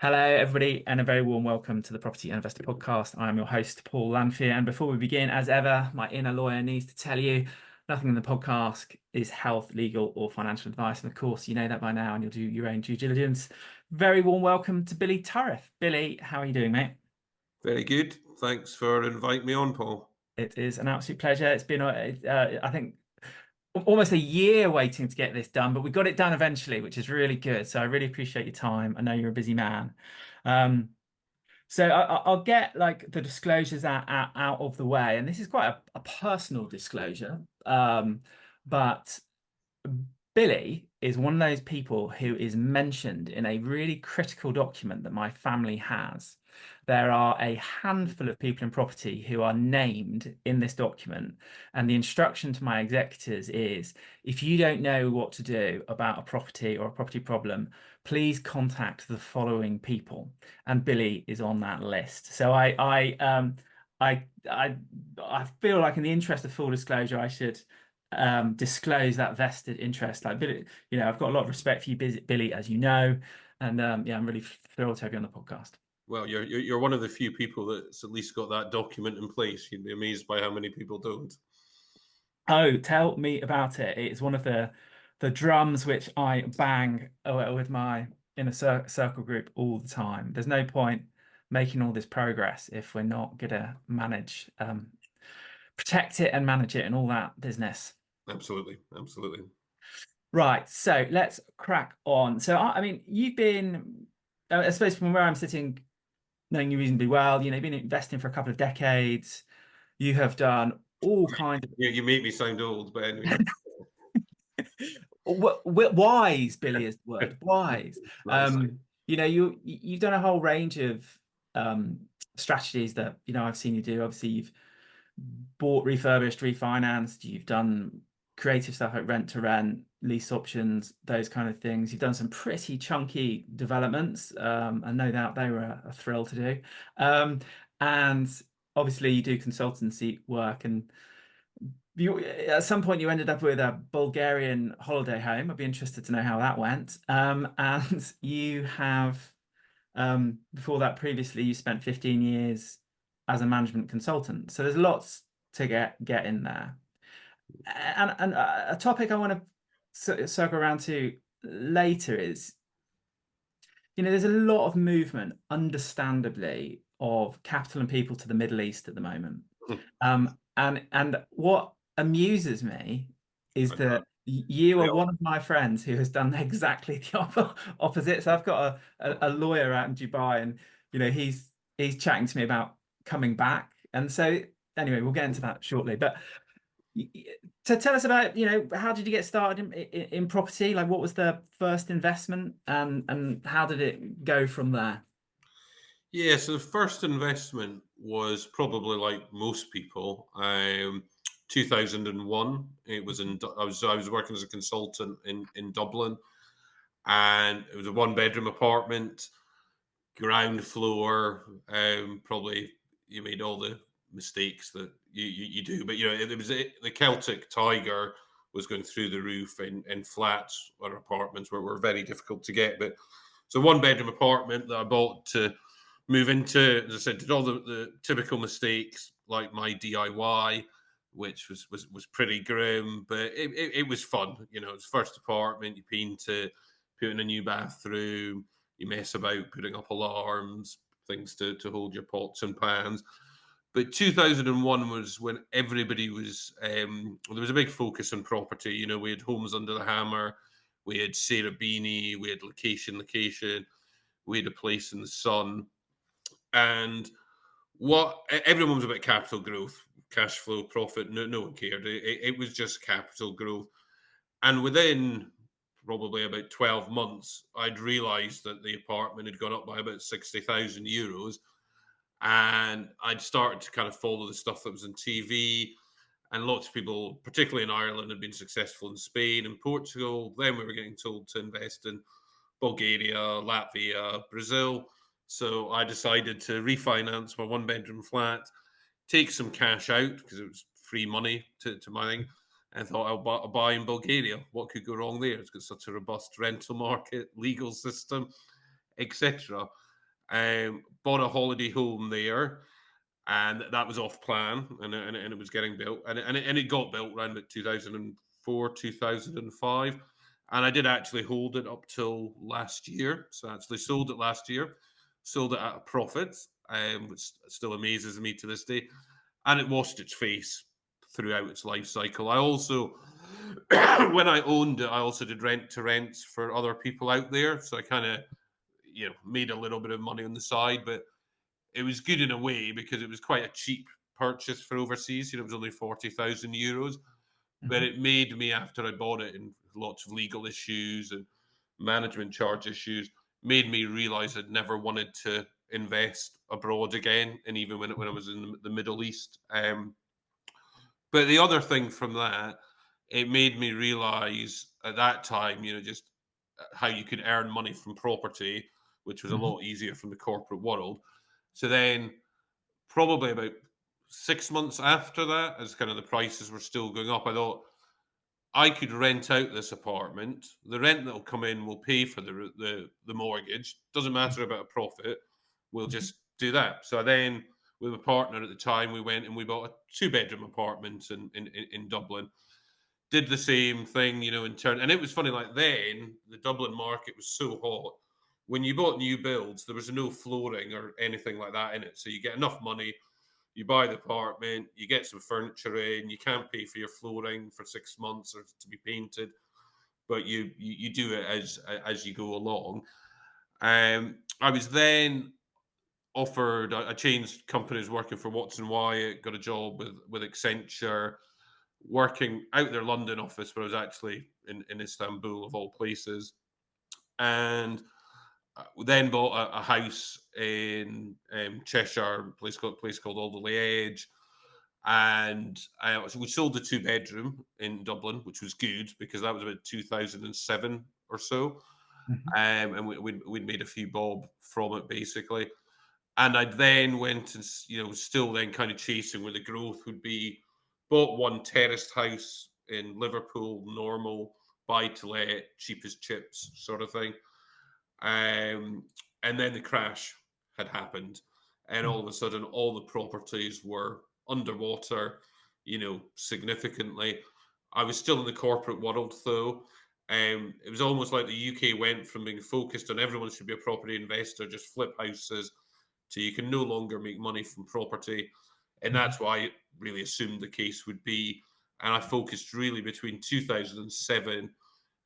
Hello, everybody, and a very warm welcome to the Property Investor Podcast. I'm your host, Paul Lanfear. And before we begin, as ever, my inner lawyer needs to tell you nothing in the podcast is health, legal, or financial advice. And of course, you know that by now, and you'll do your own due diligence. Very warm welcome to Billy Turriff. Billy, how are you doing, mate? Very good. Thanks for inviting me on, Paul. It is an absolute pleasure. It's been, I think, almost a year waiting to get this done, but we got it done eventually, which is really good. So I really appreciate your time. I know you're a busy man. Um, So I'll get like the disclosures out of the way, and this is quite a personal disclosure. But Billy is one of those people who is mentioned in a really critical document that my family has. There are a handful of people in property who are named in this document, and the instruction to my executors is if you don't know what to do about a property or a property problem, please contact the following people. And Billy is on that list. So I I I feel like in the interest of full disclosure, I should disclose that vested interest. Like Billy, I've got a lot of respect for you, Billy, as you know, and yeah, I'm really thrilled to have you on the podcast. Well, you're one of the few people that's at least got that document in place. You'd be amazed by how many people don't. Oh, tell me about it. It's one of the drums which I bang with my inner circle group all the time. There's no point making all this progress if we're not gonna manage, protect it and manage it and all that business. Absolutely, absolutely. Right, so let's crack on. So, I mean, you've been, I suppose, from where I'm sitting, knowing you reasonably well. You've been investing for a couple of decades. You have done all kinds You make me sound old, but anyway, wise, Billy is the word, wise. nice. You've done a whole range of strategies that I've seen you do. Obviously, you've bought, refurbished, refinanced. You've done creative stuff like rent to rent, lease options, those kind of things. You've done some pretty chunky developments, and no doubt they were a thrill to do. And obviously, you do consultancy work, and at some point you ended up with a Bulgarian holiday home. I'd be interested to know how that went. And you have before that, previously, you spent 15 years as a management consultant. So there's lots to get in there. And a topic I want to circle around to later is, there's a lot of movement, understandably, of capital and people to the Middle East at the moment. And what amuses me is that you are one of my friends who has done exactly the opposite. So I've got a lawyer out in Dubai, and he's chatting to me about coming back. And so anyway, we'll get into that shortly. But so tell us about, how did you get started in property? Like, what was the first investment, and how did it go from there? Yeah, so the first investment was probably like most people. 2001. It was I was working as a consultant in Dublin, and it was a one bedroom apartment, ground floor. Probably you made all the mistakes that you do, but the Celtic Tiger was going through the roof in flats or apartments where were very difficult to get. But it's a one bedroom apartment that I bought to move into. As I said, did all the typical mistakes like my DIY, which was pretty grim, but it was fun. It's first apartment. You paint it, put in a new bathroom, you mess about putting up alarms, things to hold your pots and pans. But 2001 was when everybody was, there was a big focus on property. We had Homes Under the Hammer, we had Sarah Beanie, we had Location, we had A Place in the Sun. And everyone was about capital growth, cash flow, profit. No one cared. It was just capital growth. And within probably about 12 months, I'd realized that the apartment had gone up by about 60,000 euros. And I'd started to kind of follow the stuff that was on TV. And lots of people, particularly in Ireland, had been successful in Spain and Portugal. Then we were getting told to invest in Bulgaria, Latvia, Brazil. So I decided to refinance my one bedroom flat, take some cash out because it was free money to my thing, and thought I'll buy in Bulgaria. What could go wrong there? It's got such a robust rental market, legal system, etc. Bought a holiday home there, and that was off plan, and it was getting built, and it got built around about 2004, 2005, and I did actually hold it up till last year. So I actually sold it last year, sold it at a profit, which still amazes me to this day, and it washed its face throughout its life cycle. I also, when I owned it, I also did rent to rents for other people out there, so I kind of made a little bit of money on the side, but it was good in a way because it was quite a cheap purchase for overseas. It was only 40,000 euros, but Mhm. it made me, after I bought it, and lots of legal issues and management charge issues, made me realize I'd never wanted to invest abroad again, and even when I was in the Middle East. But the other thing from that, it made me realize at that time, just how you could earn money from property, which was a Mhm. lot easier from the corporate world. So then, probably about 6 months after that, as kind of the prices were still going up, I thought I could rent out this apartment. The rent that will come in will pay for the mortgage. Doesn't matter about a profit. We'll Mhm. just do that. So then, with a partner at the time, we went and we bought a two-bedroom apartment in Dublin. Did the same thing, in turn. And it was funny, like then, the Dublin market was so hot. When you bought new builds, there was no flooring or anything like that in it. So you get enough money, you buy the apartment, you get some furniture in, you can't pay for your flooring for 6 months or to be painted, but you do it as you go along. I was then offered. I changed companies, working for Watson Wyatt, got a job with Accenture, working out their London office, but I was actually in Istanbul of all places, and then bought a house in Cheshire, a place called Alderley Edge, and so we sold the two-bedroom in Dublin, which was good because that was about 2007 or so, Mhm. and we'd made a few bob from it basically. And I then went and still then kind of chasing where the growth would be. Bought one terraced house in Liverpool, normal, buy to let, cheap as chips sort of thing. Um, and then the crash had happened, and all Mhm. of a sudden, all the properties were underwater, significantly. I was still in the corporate world, though. It was almost like the UK went from being focused on everyone should be a property investor, just flip houses, to you can no longer make money from property. And Mhm. that's why I really assumed the case would be. And I focused really between 2007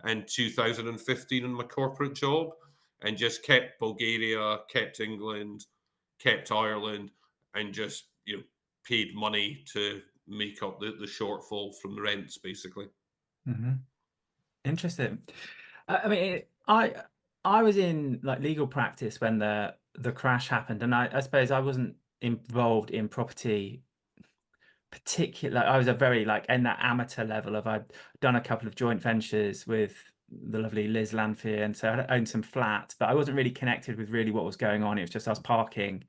and 2015 in my corporate job, and just kept Bulgaria, kept England, kept Ireland, and just paid money to make up the shortfall from the rents, basically. Mhm. Interesting. I mean, I was in like legal practice when the crash happened, and I suppose I wasn't involved in property particular. I was a very like in that amateur level of I'd done a couple of joint ventures with the lovely Liz Lanfear, and so I owned some flats, but I wasn't really connected with really what was going on. It was just us parking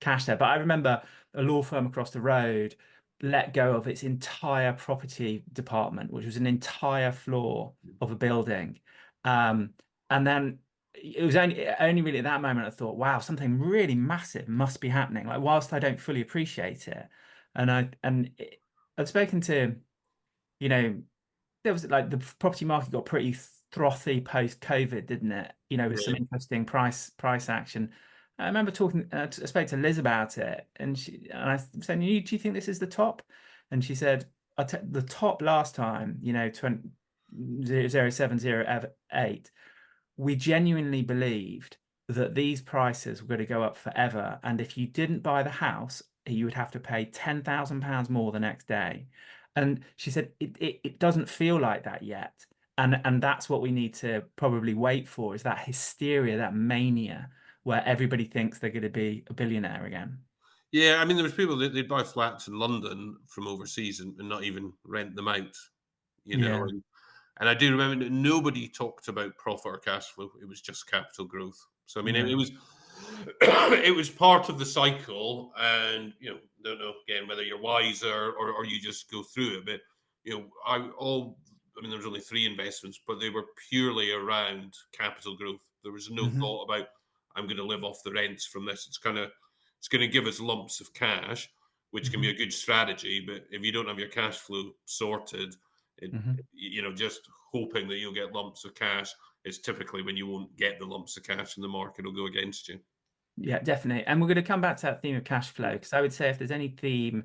cash there. But I remember a law firm across the road let go of its entire property department, which was an entire floor of a building. Um, and then it was only really at that moment I thought, wow, something really massive must be happening. Like whilst I don't fully appreciate it, I've spoken to, you know, there was like the property market got pretty frothy post COVID, didn't it? With some Yeah. interesting price action. I remember talking. I spoke to Liz about it, and I said, Do you think this is the top?" And she said, "The top last time, 00708, we genuinely believed that these prices were going to go up forever, and if you didn't buy the house, you would have to pay £10,000 more the next day." And she said it doesn't feel like that yet, and that's what we need to probably wait for, is that hysteria, that mania, where everybody thinks they're going to be a billionaire again. Yeah, I mean, there was people that they'd buy flats in London from overseas and not even rent them out, Yeah. and I do remember that nobody talked about profit or cash flow. It was just capital growth. So I mean, it Yeah. was it was part of the cycle, and don't know again whether you're wiser or you just go through it. But I mean, there was only three investments, but they were purely around capital growth. There was no Hmm. thought about I'm going to live off the rents from this. It's going to give us lumps of cash, which can be Mhm. a good strategy. But if you don't have your cash flow sorted, Mhm. just hoping that you'll get lumps of cash is typically when you won't get the lumps of cash and the market will go against you. Yeah, definitely. And we're going to come back to that theme of cash flow, because I would say if there's any theme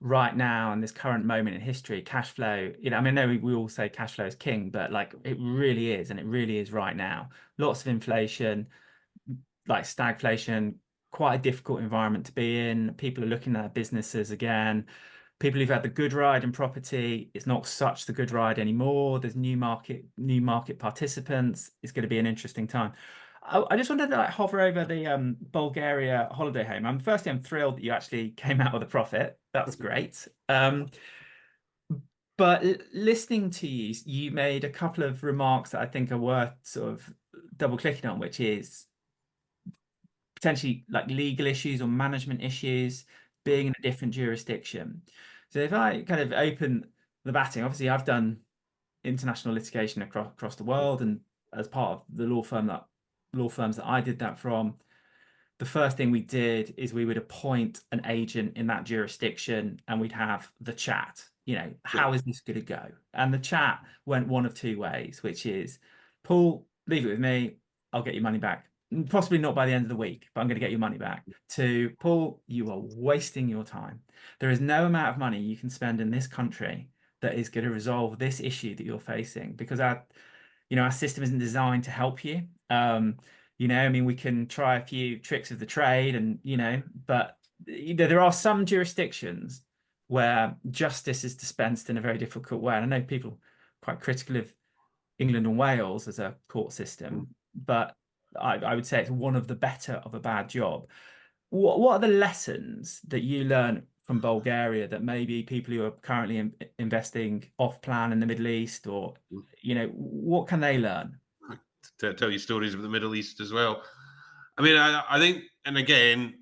right now in this current moment in history, cash flow, I mean, I know we all say cash flow is king, but like it really is, and it really is right now. Lots of inflation, like stagflation, quite a difficult environment to be in. People are looking at businesses again. People who've had the good ride in property, it's not such the good ride anymore. There's new market participants. It's going to be an interesting time. I just wanted to like hover over the Bulgaria holiday home. Firstly, I'm thrilled that you actually came out with a profit. That's great. But listening to you, you made a couple of remarks that I think are worth sort of double clicking on, which is potentially like legal issues or management issues being in a different jurisdiction. So if I kind of open the batting, obviously I've done international litigation across the world, and as part of the law firms that I did that from, the first thing we did is we would appoint an agent in that jurisdiction and we'd have the chat. Yeah. How is this going to go? And the chat went one of two ways, which is, Paul, leave it with me. I'll get your money back. Possibly not by the end of the week, but I'm going to get your money back. To, Paul, you are wasting your time. There is no amount of money you can spend in this country that is going to resolve this issue that you're facing, because our system isn't designed to help you. I mean, we can try a few tricks of the trade, but there are some jurisdictions where justice is dispensed in a very difficult way. And I know people are quite critical of England and Wales as a court system, but I would say it's one of the better of a bad job. What are the lessons that you learn from Bulgaria that maybe people who are currently investing off plan in the Middle East, or what can they learn? To tell you stories of the Middle East as well. I mean, I think, and again,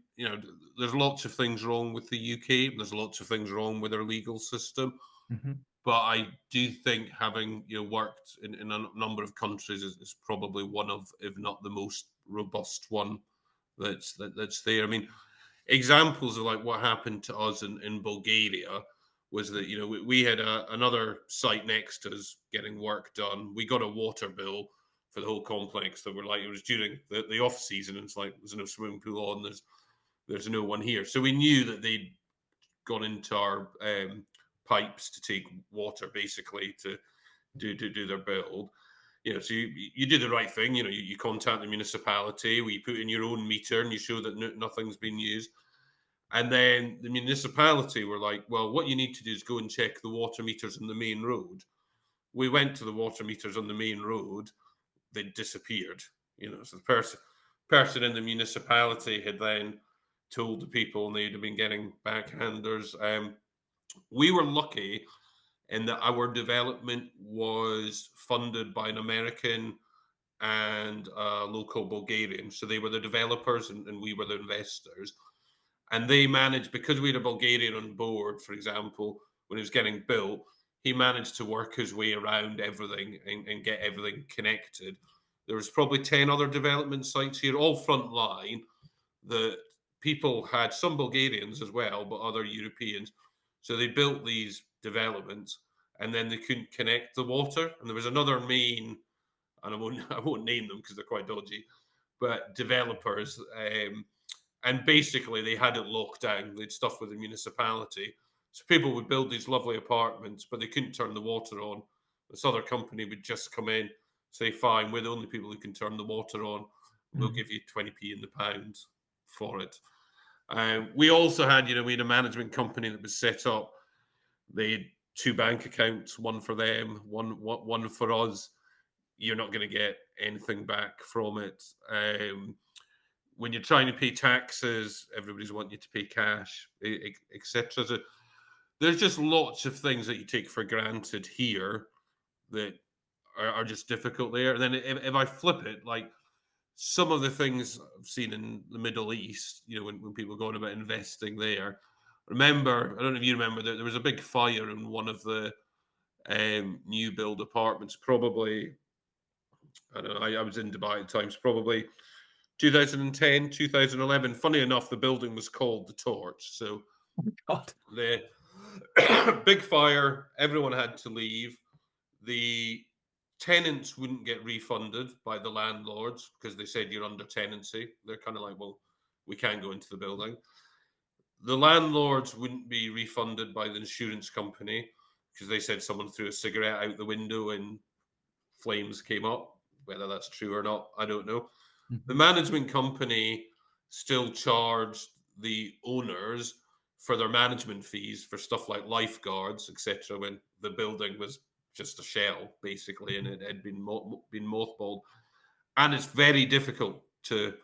there's lots of things wrong with the UK. There's lots of things wrong with our legal system. Mhm. But I do think having worked in a number of countries is probably one of, if not the most robust one that's there. I mean, examples of like what happened to us in Bulgaria was that we had another site next to us getting work done. We got a water bill for the whole complex that were like, it was during the off season, and it's like there's no swimming pool on, there's no one here, so we knew that they'd gone into our pipes to take water basically to do their build. So you do the right thing. You contact the municipality, where you put in your own meter and you show that nothing's been used. And then the municipality were like, well, what you need to do is go and check the water meters on the main road. We went to the water meters on the main road. They disappeared. So the person in the municipality had then told the people, and they'd have been getting backhanders. We were lucky in that our development was funded by an American and a local Bulgarian. So they were the developers, and we were the investors. And they managed, because we had a Bulgarian on board, for example, when it was getting built, he managed to work his way around everything and get everything connected. There was probably 10 other development sites here, all front line, that people had, some Bulgarians as well, but other Europeans. So they built these developments, and then they couldn't connect the water. And there was another main, and I won't name them because they're quite dodgy, but developers. And basically, they had it locked down. They'd stuff with the municipality. So people would build these lovely apartments, but they couldn't turn the water on. This other company would just come in, say, fine, we're the only people who can turn the water on. We'll Mhm. give you 20p in the pound for it. We also had, we had a management company that was set up. They had two bank accounts, one for them, one for us. You're not going to get anything back from it. When you're trying to pay taxes, everybody's wanting you to pay cash, etc. So there's just lots of things that you take for granted here that are just difficult there. And then if I flip it, like some of the things I've seen in the Middle East, when people go on about investing there, remember, I don't know if you remember, there was a big fire in one of the new build apartments, probably, I don't know, I was in Dubai at times, probably 2010, 2011. Funny enough, the building was called the Torch. So God. the big fire, everyone had to leave. The tenants wouldn't get refunded by the landlords because they said you're under tenancy. They're kind of like, well, we can't go into the building. The landlords wouldn't be refunded by the insurance company because they said someone threw a cigarette out the window and flames came up. Whether that's true or not, I don't know. The Mhm. management company still charged the owners for their management fees for stuff like lifeguards, etc. When the building was just a shell, basically, and it had been mothballed. And it's very difficult to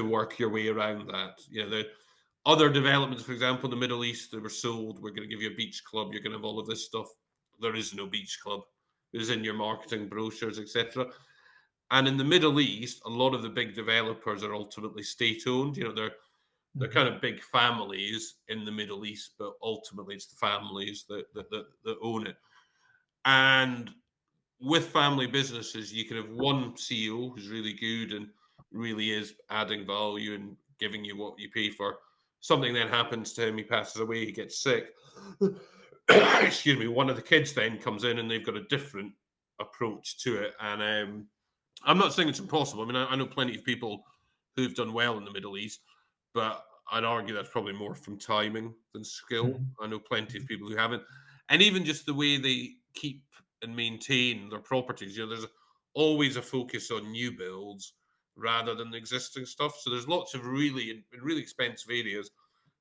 work your way around that. You know, the other developments, for example, in the Middle East, they were sold. We're going to give you a beach club. You're going to have all of this stuff. There is no beach club. It is in your marketing brochures, etc. And in the Middle East, a lot of the big developers are ultimately state-owned. You know, they're Mhm. kind of big families in the Middle East, but ultimately it's the families that own it. And with family businesses, you can have one CEO who's really good and really is adding value and giving you what you pay for. Something then happens to him, he passes away, he gets sick. Excuse me, one of the kids then comes in and they've got a different approach to it. And I'm not saying it's impossible. I mean, I know plenty of people who've done well in the Middle East, but I'd argue that's probably more from timing than skill. Mhm. I know plenty of people who haven't. And even just the way they keep and maintain their properties, you know, there's always a focus on new builds rather than the existing stuff. So there's lots of really, in really expensive areas,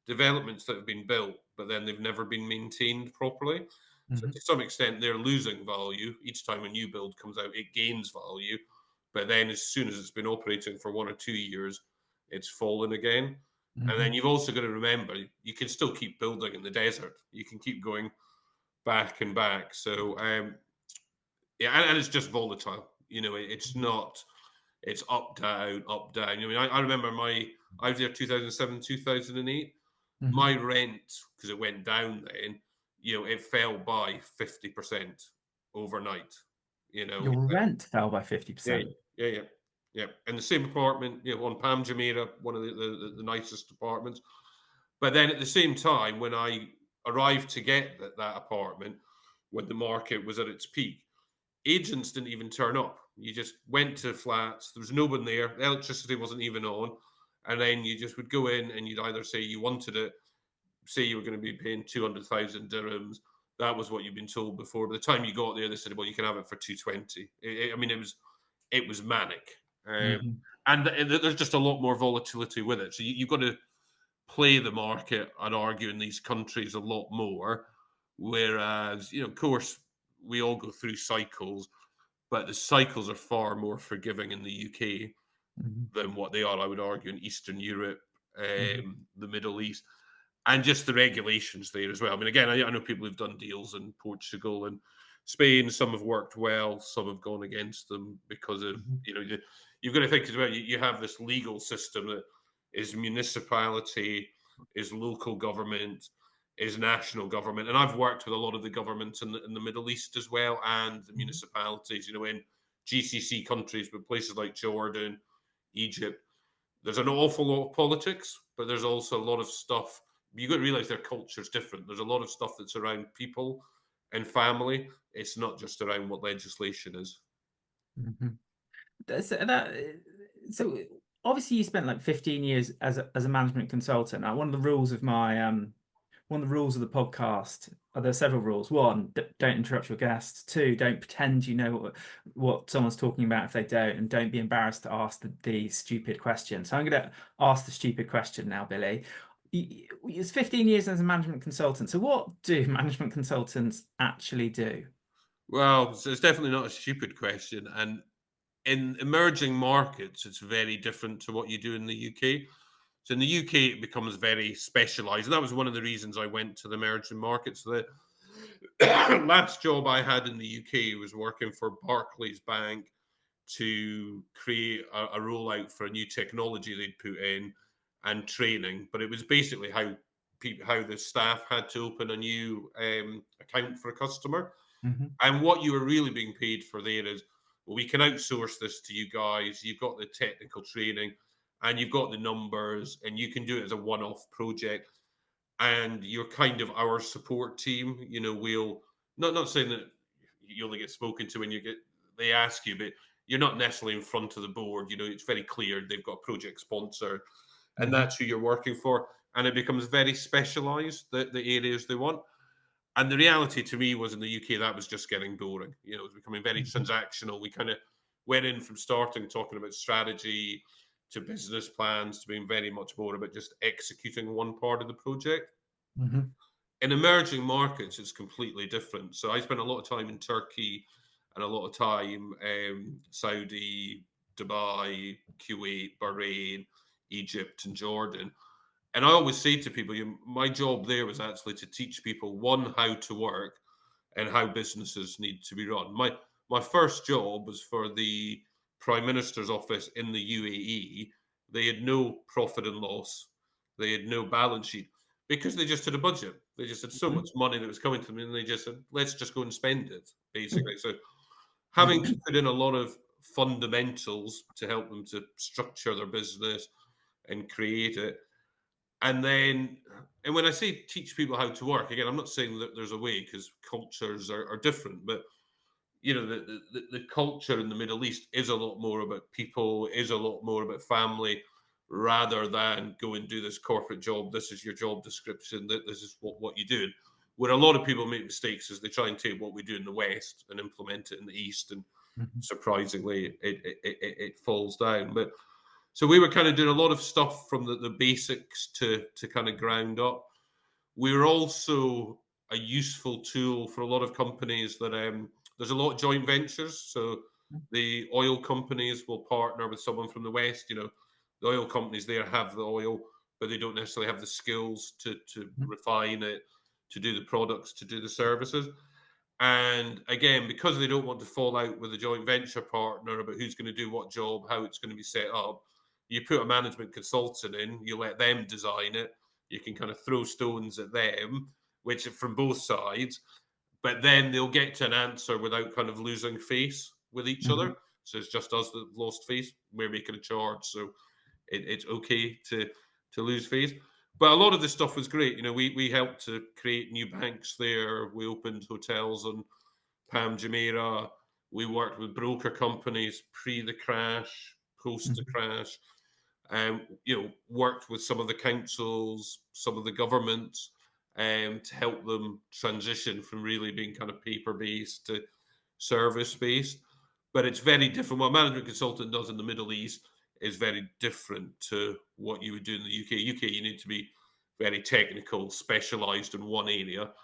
developments that have been built, but then they've never been maintained properly. So Mhm. to some extent, they're losing value. Each time a new build comes out, it gains value. But then as soon as it's been operating for 1 or 2 years, it's fallen again. And then Mhm. you've also got to remember you can still keep building in the desert. You can keep going back and back. So yeah, and it's just volatile. You know, it's not. It's up down, up down. I mean, I remember I was there 2007, 2008. Mhm. My rent, because it went down then, you know, it fell by 50% overnight. You know, Your rent fell by yeah, 50%. yeah, yeah, yeah. And the same apartment, you know, on Palm Jumeirah, one of the nicest apartments. But then at the same time, when I arrived to get that apartment, when the market was at its peak, agents didn't even turn up. You just went to flats. There was no one there. The electricity wasn't even on. And then you just would go in and you'd either say you wanted it, say you were going to be paying 200,000 dirhams. That was what you'd been told before. By the time you got there, they said, "Well, you can have it for 220." I mean, it was manic, Mhm. and there's just a lot more volatility with it. So you've got to play the market, I'd argue, in these countries a lot more. Whereas, you know, of course, we all go through cycles, but the cycles are far more forgiving in the UK Mhm. than what they are, I would argue, in Eastern Europe, Mhm. the Middle East, and just the regulations there as well. I mean, again, I know people who've done deals in Portugal and Spain. Some have worked well, some have gone against them because of, Mhm. you know, you've got to think as well. You have this legal system that is municipality, is local government, is national government, and I've worked with a lot of the governments in the Middle East as well, and the Mhm. municipalities. You know, in GCC countries, but places like Jordan, Egypt, there's an awful lot of politics, but there's also a lot of stuff. You got to realize their culture is different. There's a lot of stuff that's around people and family. It's not just around what legislation is. Mhm. So obviously you spent like 15 years as a management consultant. Now, one of the rules of the podcast, there are several rules. One, don't interrupt your guests. Two, don't pretend you know what someone's talking about if they don't, and don't be embarrassed to ask the stupid question. So I'm going to ask the stupid question now, Billy. It's 15 years as a management consultant. So what do management consultants actually do? Well, so it's definitely not a stupid question. And in emerging markets, it's very different to what you do in the UK. So in the UK, it becomes very specialized. And that was one of the reasons I went to the emerging markets. The last job I had in the UK was working for Barclays Bank to create a rollout for a new technology they'd put in and training. But it was basically how the staff had to open a new account for a customer. Mhm. And what you were really being paid for there is, well, we can outsource this to you guys. You've got the technical training. and you've got the numbers, and you can do it as a one-off project, and you're kind of our support team. You know, we'll not saying that you only get spoken to when they ask you, but you're not necessarily in front of the board. You know, it's very clear they've got a project sponsor, and Mhm. that's who you're working for, and it becomes very specialised, the areas they want. And the reality to me was, in the UK, that was just getting boring. You know, it was becoming very Mhm. transactional. We kind of went in from starting talking about strategy to business plans to being very much more about just executing one part of the project. Mhm. In emerging markets, it's completely different. So I spent a lot of time in Turkey and a lot of time Saudi, Dubai, Kuwait, Bahrain, Egypt, and Jordan. And I always say to people, my job there was actually to teach people, one, how to work, and how businesses need to be run. My first job was for the Prime Minister's office in the UAE. They had no profit and loss. They had no balance sheet because they just had a budget. They just had so much Mhm. money that was coming to them, and they just said, "Let's just go and spend it." Mhm. Basically, so having to put in a lot of fundamentals to help them to structure their business and create it, and then, and when I say teach people how to work, again, I'm not saying that there's a way, because cultures are different, but you know, the culture in the Middle East is a lot more about people, is a lot more about family, rather than go and do this corporate job. This is your job description. That this is what you do. Where a lot of people make mistakes is they try and take what we do in the West and implement it in the East, and Mhm. surprisingly, it falls down. But so we were kind of doing a lot of stuff from the basics to kind of ground up. We were also a useful tool for a lot of companies that there's a lot of joint ventures. So the oil companies will partner with someone from the West. You know, the oil companies there have the oil, but they don't necessarily have the skills to Mhm. refine it, to do the products, to do the services. And again, because they don't want to fall out with a joint venture partner about who's going to do what job, how it's going to be set up, you put a management consultant in, you let them design it, you can kind of throw stones at them, which are from both sides, but then they'll get to an answer without kind of losing face with each other. Mhm. So it's just us that have lost face. We're making a charge, so it's okay to lose face. But a lot of this stuff was great. You know, we helped to create new banks there. We opened hotels on Palm Jumeirah. We worked with broker companies pre the crash, post the Mhm. crash. You know, worked with some of the councils, some of the governments, to help them transition from really being kind of paper based to service based. But it's very different. What a management consultant does in the Middle East is very different to what you would do in the UK. UK, you need to be very technical, specialized in one area.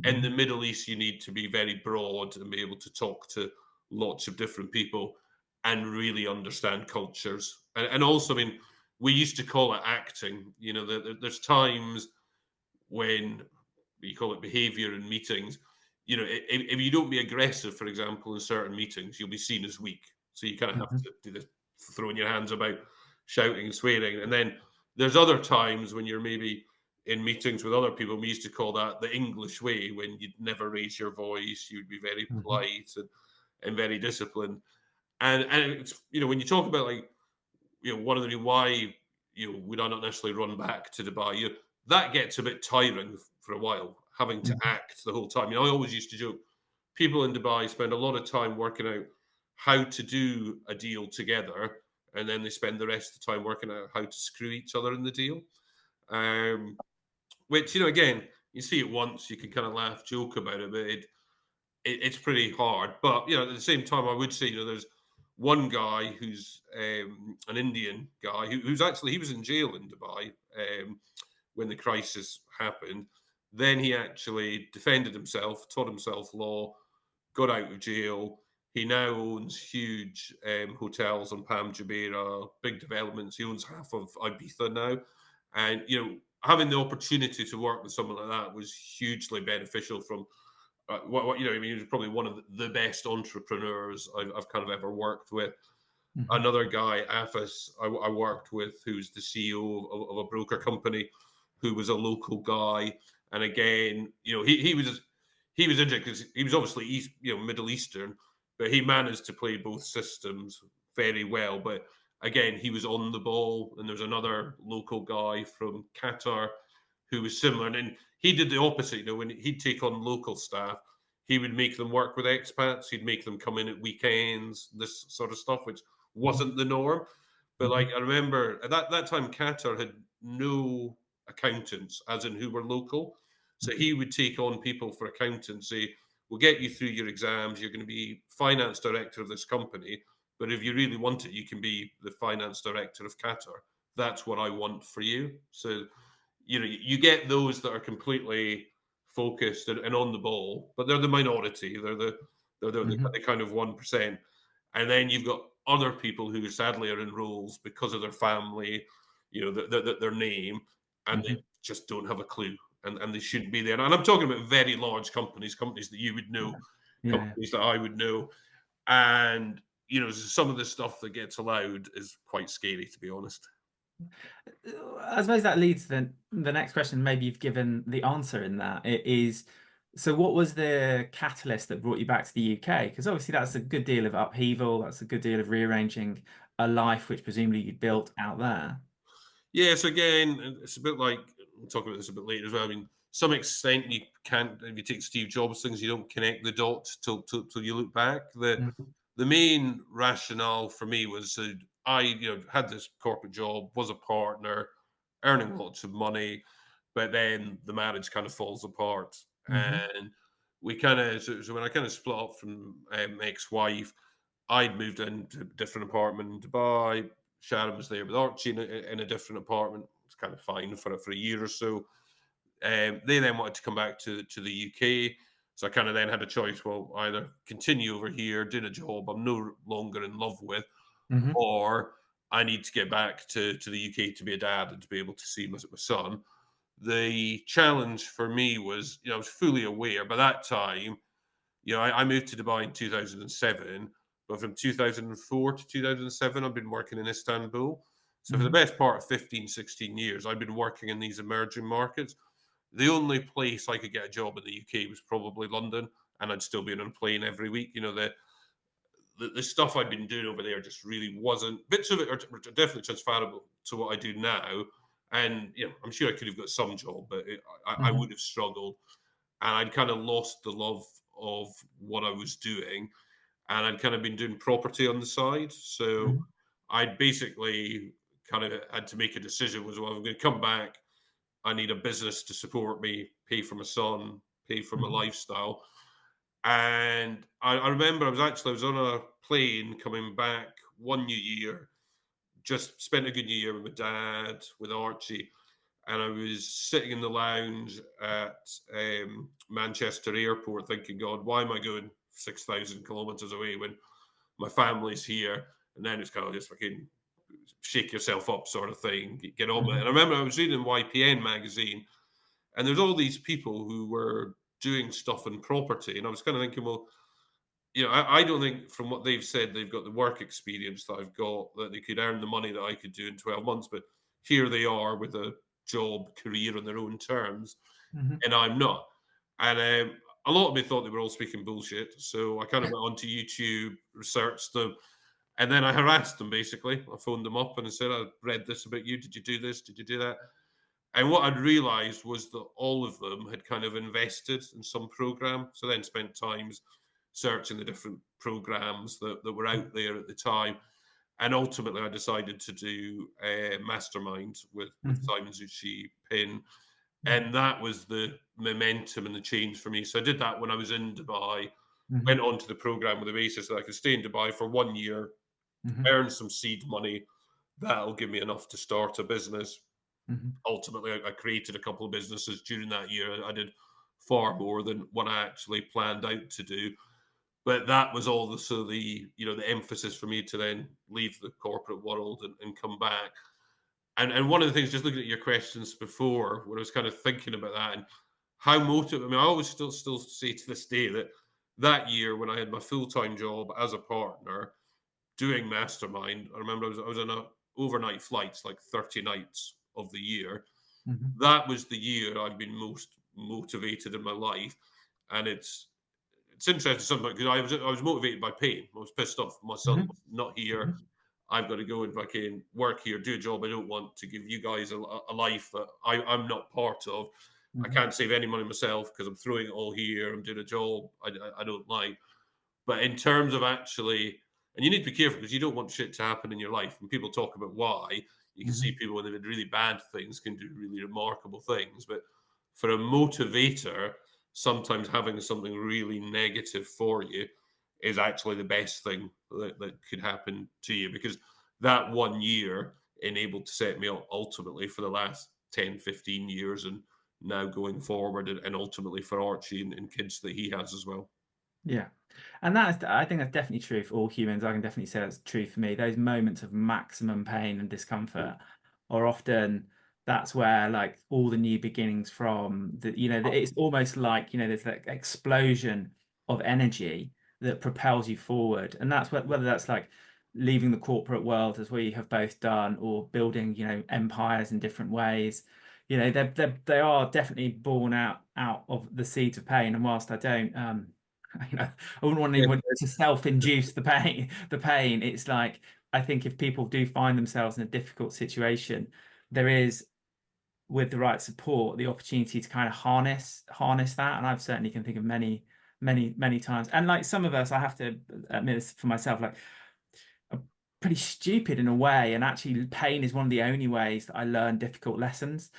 In the Mhm. Middle East, you need to be very broad and be able to talk to lots of different people and really understand cultures. And also, I mean, we used to call it acting. You know, there's times when you call it behavior in meetings. You know, if you don't be aggressive, for example, in certain meetings, you'll be seen as weak. So you kind of have Mhm. to do this, throwing your hands about, shouting and swearing. And then there's other times when you're maybe in meetings with other people. We used to call that the English way, when you'd never raise your voice, you'd be very Mhm. polite and very disciplined. And it's, you know, when you talk about, like, you know, one of the why, you know, would I not necessarily run back to Dubai? That gets a bit tiring for a while, having to Mhm. act the whole time. You know, I always used to joke, people in Dubai spend a lot of time working out how to do a deal together, and then they spend the rest of the time working out how to screw each other in the deal. Um, which, you know, again, you see it once, you can kind of laugh, joke about it, but it's pretty hard. But you know, at the same time, I would say, you know, there's one guy who's an Indian guy who's actually, he was in jail in Dubai when the crisis happened. Then he actually defended himself, taught himself law, got out of jail. He now owns huge hotels on Palm Jumeirah, big developments. He owns half of Ibiza now, and you know, having the opportunity to work with someone like that was hugely beneficial. From what you know, I mean, he was probably one of the best entrepreneurs I've kind of ever worked with. Mhm. Another guy, Afis, I worked with, who's the CEO of a broker company, who was a local guy. And again, you know, he was interesting because he was obviously Middle Eastern, but he managed to play both systems very well. But again, he was on the ball, and there's another local guy from Qatar who was similar. And then he did the opposite. When he'd take on local staff, he would make them work with expats. He'd make them come in at weekends, this sort of stuff, which wasn't the norm. But like Mhm. I remember at that time, Qatar had no accountants, as in who were local. So Mhm. he would take on people for accountancy. We'll get you through your exams. You're going to be finance director of this company. But if you really want it, you can be the finance director of Qatar. That's what I want for you. So, you get those that are completely focused and on the ball, but they're the minority. They're the kind of 1%. And then you've got other people who sadly are in roles because of their family, their name, and they Mhm. just don't have a clue, and they shouldn't be there. And I'm talking about very large companies that you would know, Yeah. Yeah. companies that I would know, and some of the stuff that gets allowed is quite scary, to be honest. I suppose that leads to the next question. Maybe you've given the answer in that. It is, so what was the catalyst that brought you back to the UK? Because obviously that's a good deal of upheaval. That's a good deal of rearranging a life which presumably you built out there. Yes, again, it's a bit like we'll talk about this a bit later as well. I mean, some extent you can't. If you take Steve Jobs things, you don't connect the dots till you look back. Mhm. The main rationale for me was that I had this corporate job, was a partner, earning lots of money, but then the marriage kind of falls apart, Mhm. and we kind of so when I kind of split up from ex-wife, I'd moved into a different apartment in Dubai. Sharon was there with Archie in a different apartment. It's kind of fine for a year or so. They then wanted to come back to the UK. So I kind of then had a choice. Well, either continue over here, doing a job I'm no longer in love with, Mhm. or I need to get back to the UK to be a dad and to be able to see my son. The challenge for me was, I was fully aware by that time. I moved to Dubai in 2007, but from 2004 to 2007, I've been working in Istanbul. So for the Mhm. best part of 15, 16 years, I've been working in these emerging markets. The only place I could get a job in the UK was probably London, and I'd still be on a plane every week. The stuff I'd been doing over there just really wasn't. Bits of it are definitely transferable to what I do now, and I'm sure I could have got some job, but I Mhm. would have struggled, and I'd kind of lost the love of what I was doing, and I'd kind of been doing property on the side. So Mhm. I'd basically kind of had to make a decision: was, well, I'm going to come back. I need a business to support me, pay for my son, pay for my Mhm. lifestyle. And I remember I was on a plane coming back one New Year, just spent a good New Year with my dad, with Archie, and I was sitting in the lounge at Manchester Airport thinking, God, why am I going 6,000 kilometers away when my family's here? And then it's kind of just fucking shake yourself up sort of thing, get on with it. Mhm. And I remember I was reading YPN magazine, and there's all these people who were doing stuff in property, and I was kind of thinking, well, I don't think from what they've said they've got the work experience that I've got, that they could earn the money that I could do in 12 months. But here they are with a job, career on their own terms, Mhm. and I'm not. And a lot of me thought they were all speaking bullshit. So I kind of went onto YouTube, researched them, and then I harassed them basically. I phoned them up and I said, I read this about you. Did you do this? Did you do that? And what I'd realized was that all of them had kind of invested in some program. So then spent times searching the different programs that were out there at the time. And ultimately, I decided to do a mastermind with Mhm. Simon Zucci Pin. Mhm. And that was the momentum and the change for me. So I did that when I was in Dubai, went Mhm. on to the program with the basis that I could stay in Dubai for 1 year, Mhm. earn some seed money. That'll give me enough to start a business. Mhm. Ultimately, I created a couple of businesses during that year. I did far more than what I actually planned out to do. But that was all the emphasis for me to then leave the corporate world and come back. And one of the things, just looking at your questions before, when I was kind of thinking about that and how motivated. I mean, I always still say to this day that that year when I had my full time job as a partner doing mastermind, I remember I was on a overnight flights, like 30 nights of the year. Mhm. That was the year I've been most motivated in my life, and it's interesting something because I was motivated by pain. I was pissed off my son Mhm. not here. Mhm. I've got to go and fucking work here, do a job I don't want to give you guys a life that I'm not part of. I Mhm. can't save any money myself because I'm throwing it all here. I'm doing a job I don't like. But in terms of actually, and you need to be careful because you don't want shit to happen in your life. When people talk about why, you can see Mhm. people when they did really bad things can do really remarkable things. But for a motivator, sometimes having something really negative for you is actually the best thing that could happen to you because that 1 year enabled to set me up ultimately for the last 10, 15 years and now going forward and ultimately for Archie and kids that he has as well. Yeah. And that is, I think that's definitely true for all humans. I can definitely say that's true for me. Those moments of maximum pain and discomfort are often, that's where like all the new beginnings from the, it's almost like, there's that explosion of energy that propels you forward. And that's whether that's like leaving the corporate world as we have both done, or building, empires in different ways. They are definitely born out of the seeds of pain. And whilst I don't, I wouldn't want anyone to self-induce the pain. The pain. It's like, I think if people do find themselves in a difficult situation, there is, with the right support, the opportunity to kind of harness that. And I've certainly can think of many, many, many times. And like some of us, I have to admit this for myself, like are pretty stupid in a way. And actually, pain is one of the only ways that I learn difficult lessons.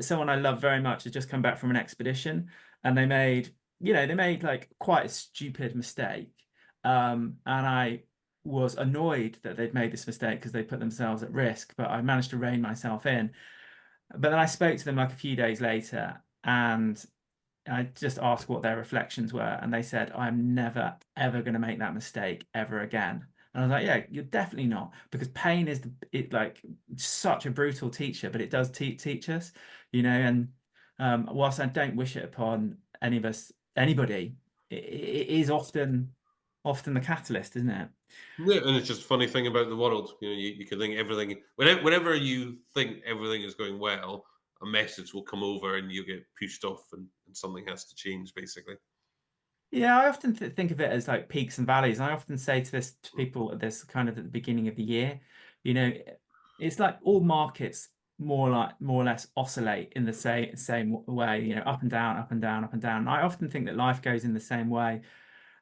Someone I love very much has just come back from an expedition, and they made like quite a stupid mistake. And I was annoyed that they'd made this mistake because they put themselves at risk, but I managed to rein myself in. But then I spoke to them like a few days later, and I just asked what their reflections were, and they said, "I'm never ever going to make that mistake ever again." And I was like, "Yeah, you're definitely not, because pain is like such a brutal teacher, but it does teach us, And whilst I don't wish it upon any of us, anybody, it is often the catalyst, isn't it?" Yeah, and it's just a funny thing about the world. You can think everything whenever you think everything is going well, a message will come over and you get pushed off and something has to change basically. Yeah, I often think of it as like peaks and valleys. And I often say to people at this kind of at the beginning of the year, you know, it's like all markets more or less oscillate in the same way, up and down, up and down, up and down. And I often think that life goes in the same way.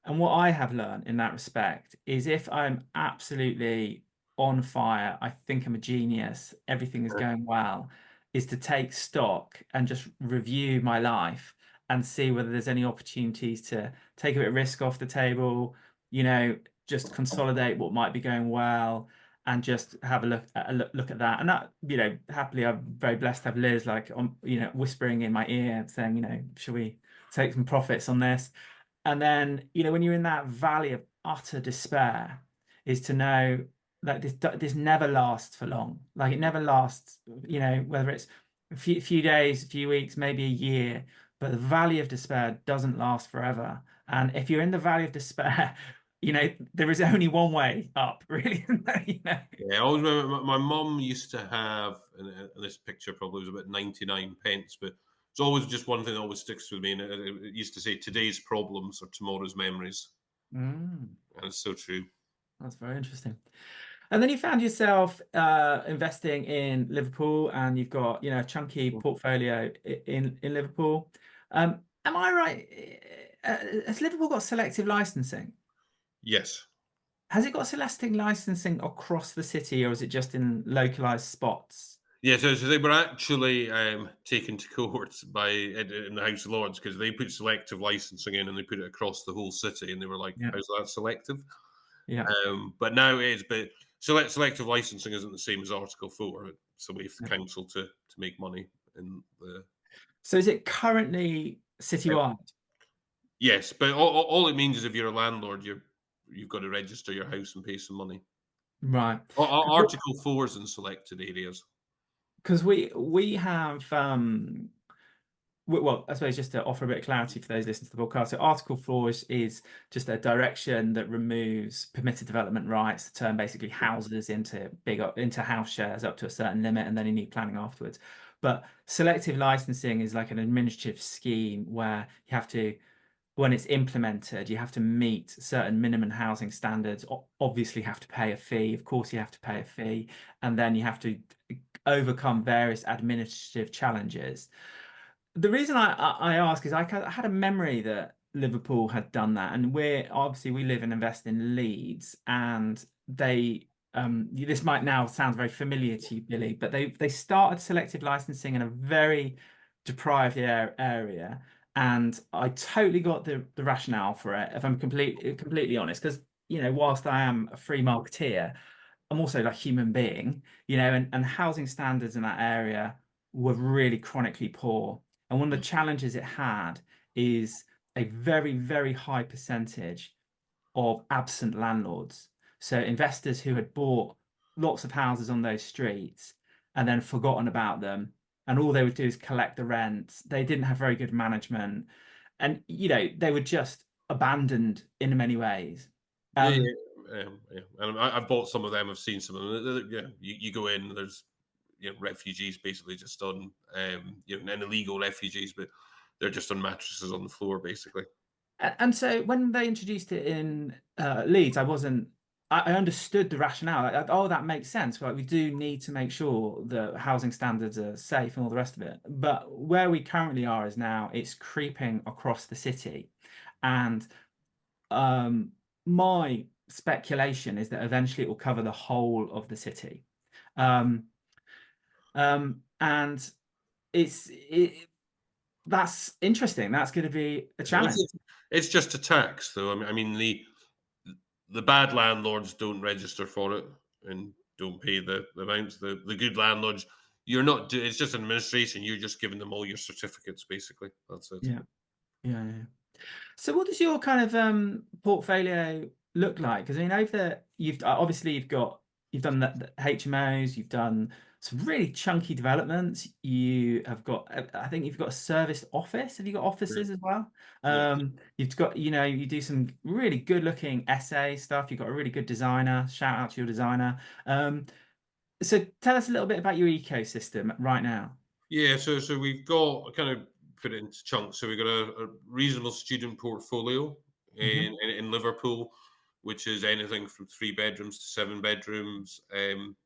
And what I have learned in that respect is, if I'm absolutely on fire, I think I'm a genius, everything is going well, is to take stock and just review my life and see whether there's any opportunities to take a bit of risk off the table, you know, just consolidate what might be going well, and just have a look at that. And that, happily, I'm very blessed to have Liz like whispering in my ear saying, should we take some profits on this? And then, when you're in that valley of utter despair, is to know that this never lasts for long. Like, it never lasts, whether it's a few days, a few weeks, maybe a year, but the valley of despair doesn't last forever. And if you're in the valley of despair, there is only one way up, really. Yeah, I always remember my mum used to have, and this picture probably was about 99 pence, but it's always just one thing that always sticks with me. And it used to say, today's problems are tomorrow's memories. Mm, And it's so true. that's very interesting. And then you found yourself investing in Liverpool, and you've got, a chunky portfolio in Liverpool. Am I right? Has Liverpool got selective licensing? Yes. Has it got selective licensing across the city, or is it just in localized spots? Yeah, so they were actually taken to court by in the House of Lords because they put selective licensing in and they put it across the whole city, and they were like, Yeah, "How's that selective?" yeah. But now it is. But selective licensing isn't the same as Article 4. It's a way for the Yeah. council to make money in the. So is it currently citywide? Yes, but all it means is if you're a landlord, you've got to register your house and pay some money. Right. Article 4 is in selected areas. Because we have well, I suppose, just to offer a bit of clarity for those listening to the podcast. So Article 4 is just a direction that removes permitted development rights to turn basically houses into house shares up to a certain limit, and then you need planning afterwards. But selective licensing is like an administrative scheme where you have to when it's implemented, you have to meet certain minimum housing standards. Obviously, have to pay a fee. Of course, you have to pay a fee, and then you have to overcome various administrative challenges. The reason I ask is I had a memory that Liverpool had done that, and we live and invest in Leeds, and this might now sound very familiar to you, Billy, but they started selective licensing in a very deprived area, and I totally got the rationale for it, if I'm completely honest, because whilst I am a free marketeer, I'm also like human being, and housing standards in that area were really chronically poor. And one of the challenges it had is a very, very high percentage of absent landlords. So investors who had bought lots of houses on those streets and then forgotten about them, and all they would do is collect the rent. They didn't have very good management, and they were just abandoned in many ways. Yeah, Um, yeah, yeah. And I've bought some of them. I've seen some of them. Yeah, you go in. There's refugees basically just on and illegal refugees, but they're just on mattresses on the floor basically. And so when they introduced it in Leeds, I understood the rationale. Oh, that makes sense. Like we do need to make sure the housing standards are safe and all the rest of it. But where we currently are is now it's creeping across the city, and um, my speculation is that eventually it will cover the whole of the city. Um, and that's interesting. That's going to be a Well, challenge. it's just a tax, though. I mean, the bad landlords don't register for it and don't pay the amounts. The good landlords, you're not. It's just administration. You're just giving them all your certificates, basically. That's it. Yeah, yeah. So what does your kind of portfolio look like? Because I mean, over there, you've done the HMOs, you've done some really chunky developments. You have got, I think you've got a serviced office. Have you got Yeah. offices as well? Yeah. You've got, you do some really good looking essay stuff. You've got a really good designer. Shout out to your designer. So tell us a little bit about your ecosystem right now. Yeah, so we've got I kind of put it into chunks. So we've got a reasonable student portfolio Hmm. in Liverpool, which is anything from 3 bedrooms to 7 bedrooms,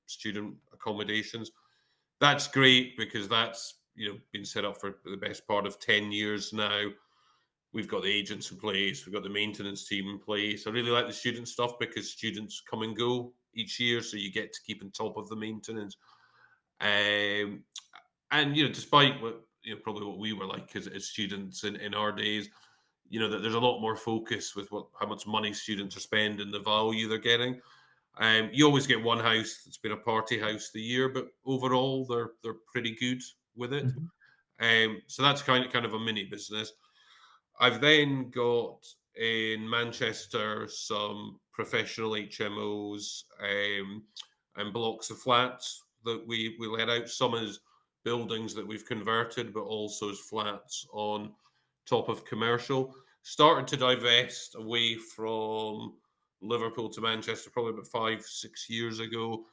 student accommodations. That's great because that's been set up for the best part of 10 years now. We've got the agents in place, we've got the maintenance team in place. I really like the student stuff because students come and go each year, so you get to keep on top of the maintenance. Um, and despite what probably what we were like as students in our days, that there's a lot more focus with how much money students are spending, the value they're getting. You always get one house that's been a party house the year, but overall they're pretty good with it. Hmm. So that's kind of a mini business. I've then got in Manchester some professional HMOs and blocks of flats that we let out. Some as buildings that we've converted, but also as flats on top of commercial. Started to divest away from Liverpool to Manchester probably about 5-6 years ago,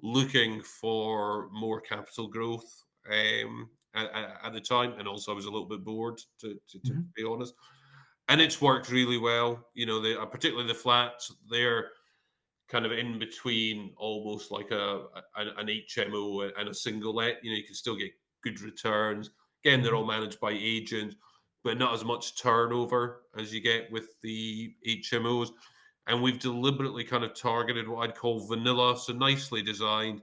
looking for more capital growth at the time, and also I was a little bit bored to Hmm. be honest. And it's worked really well. Particularly the flats, they're kind of in between, almost like an HMO and a single let. You can still get good returns. Again, they're all managed by agents, but not as much turnover as you get with the HMOs. And we've deliberately kind of targeted what I'd call vanilla, so nicely designed,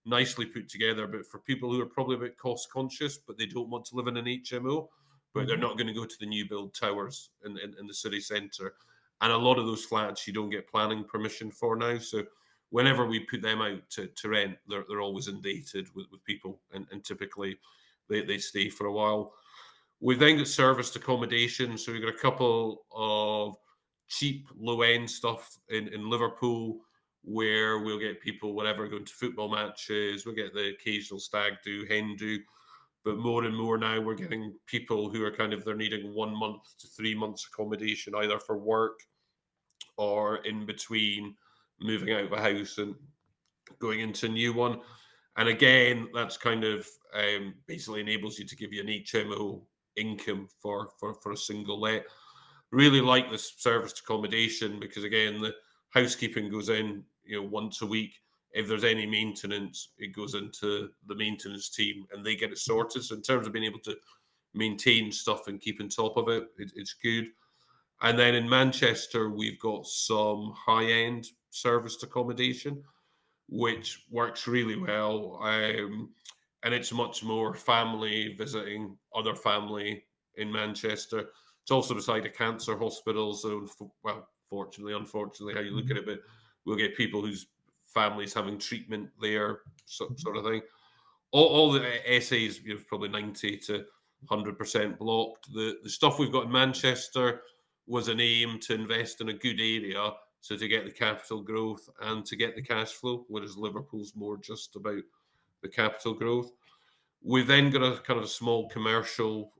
nicely put together, but for people who are probably a bit cost conscious, but they don't want to live in an HMO, but they're Hmm. not going to go to the new build towers in the city centre. And a lot of those flats you don't get planning permission for now. So whenever we put them out to rent, they're always inundated with people, and typically they stay for a while. We've then got serviced accommodation. So we've got a couple of cheap, low end stuff in Liverpool where we'll get people, whatever, going to football matches. We'll get the occasional stag do, hen do. But more and more now, we're getting people who are they're needing 1 month to 3 months accommodation, either for work or in between moving out of a house and going into a new one. And again, that's basically enables you to give you an HMO income for a single let. Really like this serviced accommodation because, again, the housekeeping goes in, once a week. If there's any maintenance, it goes into the maintenance team and they get it sorted. So in terms of being able to maintain stuff and keep on top of it, it's good. And then in Manchester, we've got some high-end serviced accommodation, which works really well. And it's much more family visiting other family in Manchester. It's also beside a cancer hospital. So, well, fortunately, unfortunately, how you look at it, but we'll get people whose families having treatment there, sort of thing. All the essays, probably 90 to 100% blocked. The stuff we've got in Manchester was an aim to invest in a good area, so to get the capital growth and to get the cash flow, whereas Liverpool's more just about the capital growth. We've then got a kind of a small commercial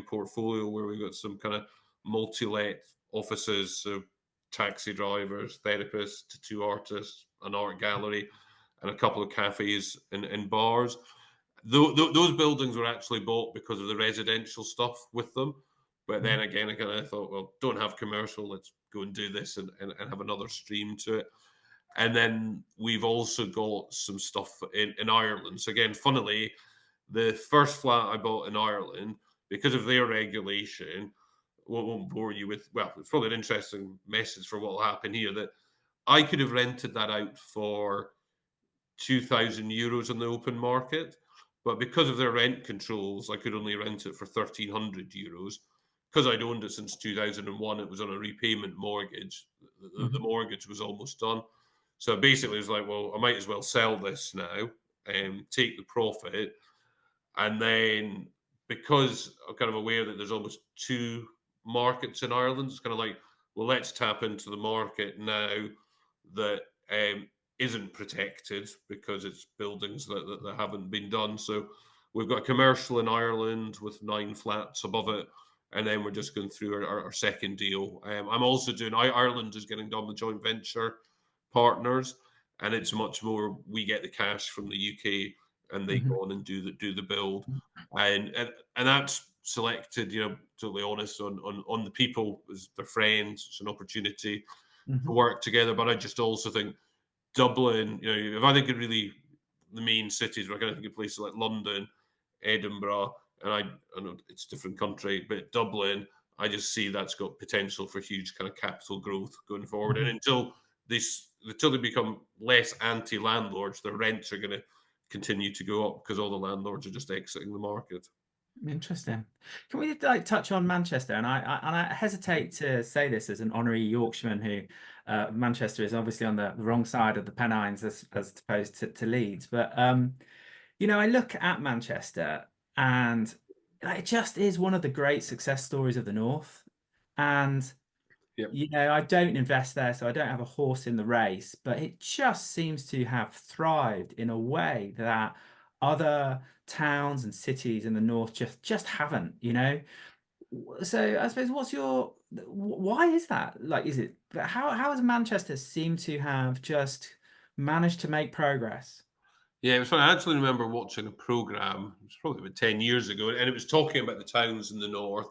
portfolio where we've got some kind of multi-let offices, so taxi drivers, therapists, tattoo artists, an art gallery, and a couple of cafes and bars. Those buildings were actually bought because of the residential stuff with them. But then again, I kind of thought, well, don't have commercial. Let's go and do this and have another stream to it. And then we've also got some stuff in Ireland. So again, funnily, the first flat I bought in Ireland, because of their regulation, won't bore you with, well, it's probably an interesting message for what will happen here, that I could have rented that out for €2,000 in the open market. But because of their rent controls, I could only rent it for €1,300. Because I'd owned it since 2001, it was on a repayment mortgage. The mortgage was almost done. So basically, it was like, well, I might as well sell this now and take the profit. And then because I'm kind of aware that there's almost two markets in Ireland, it's kind of like, well, let's tap into the market now that isn't protected because it's buildings that haven't been done. So we've got a commercial in Ireland with 9 flats above it. And then we're just going through our second deal. I'm also doing, Ireland is getting done with joint venture partners. And it's much more, we get the cash from the UK and they go on and do the build. And that's selected, totally honest on the people as their friends. It's an opportunity to work together. But I just also think Dublin, if I think of really the main cities, we're kind of thinking of places like London, Edinburgh, and I know it's a different country, but Dublin, I just see that's got potential for huge kind of capital growth going forward. And until they become less anti-landlords, their rents are going to continue to go up because all the landlords are just exiting the market. Interesting. Can we touch on Manchester? And I hesitate to say this as an honorary Yorkshireman who Manchester is obviously on the wrong side of the Pennines as opposed to Leeds. But I look at Manchester and it just is one of the great success stories of the North. And I don't invest there, so I don't have a horse in the race, but it just seems to have thrived in a way that other towns and cities in the north just haven't. So I suppose why is that? Like, is it how has Manchester seemed to have just managed to make progress? Yeah, it was funny. I actually remember watching a program, it was probably about 10 years ago, and it was talking about the towns in the north,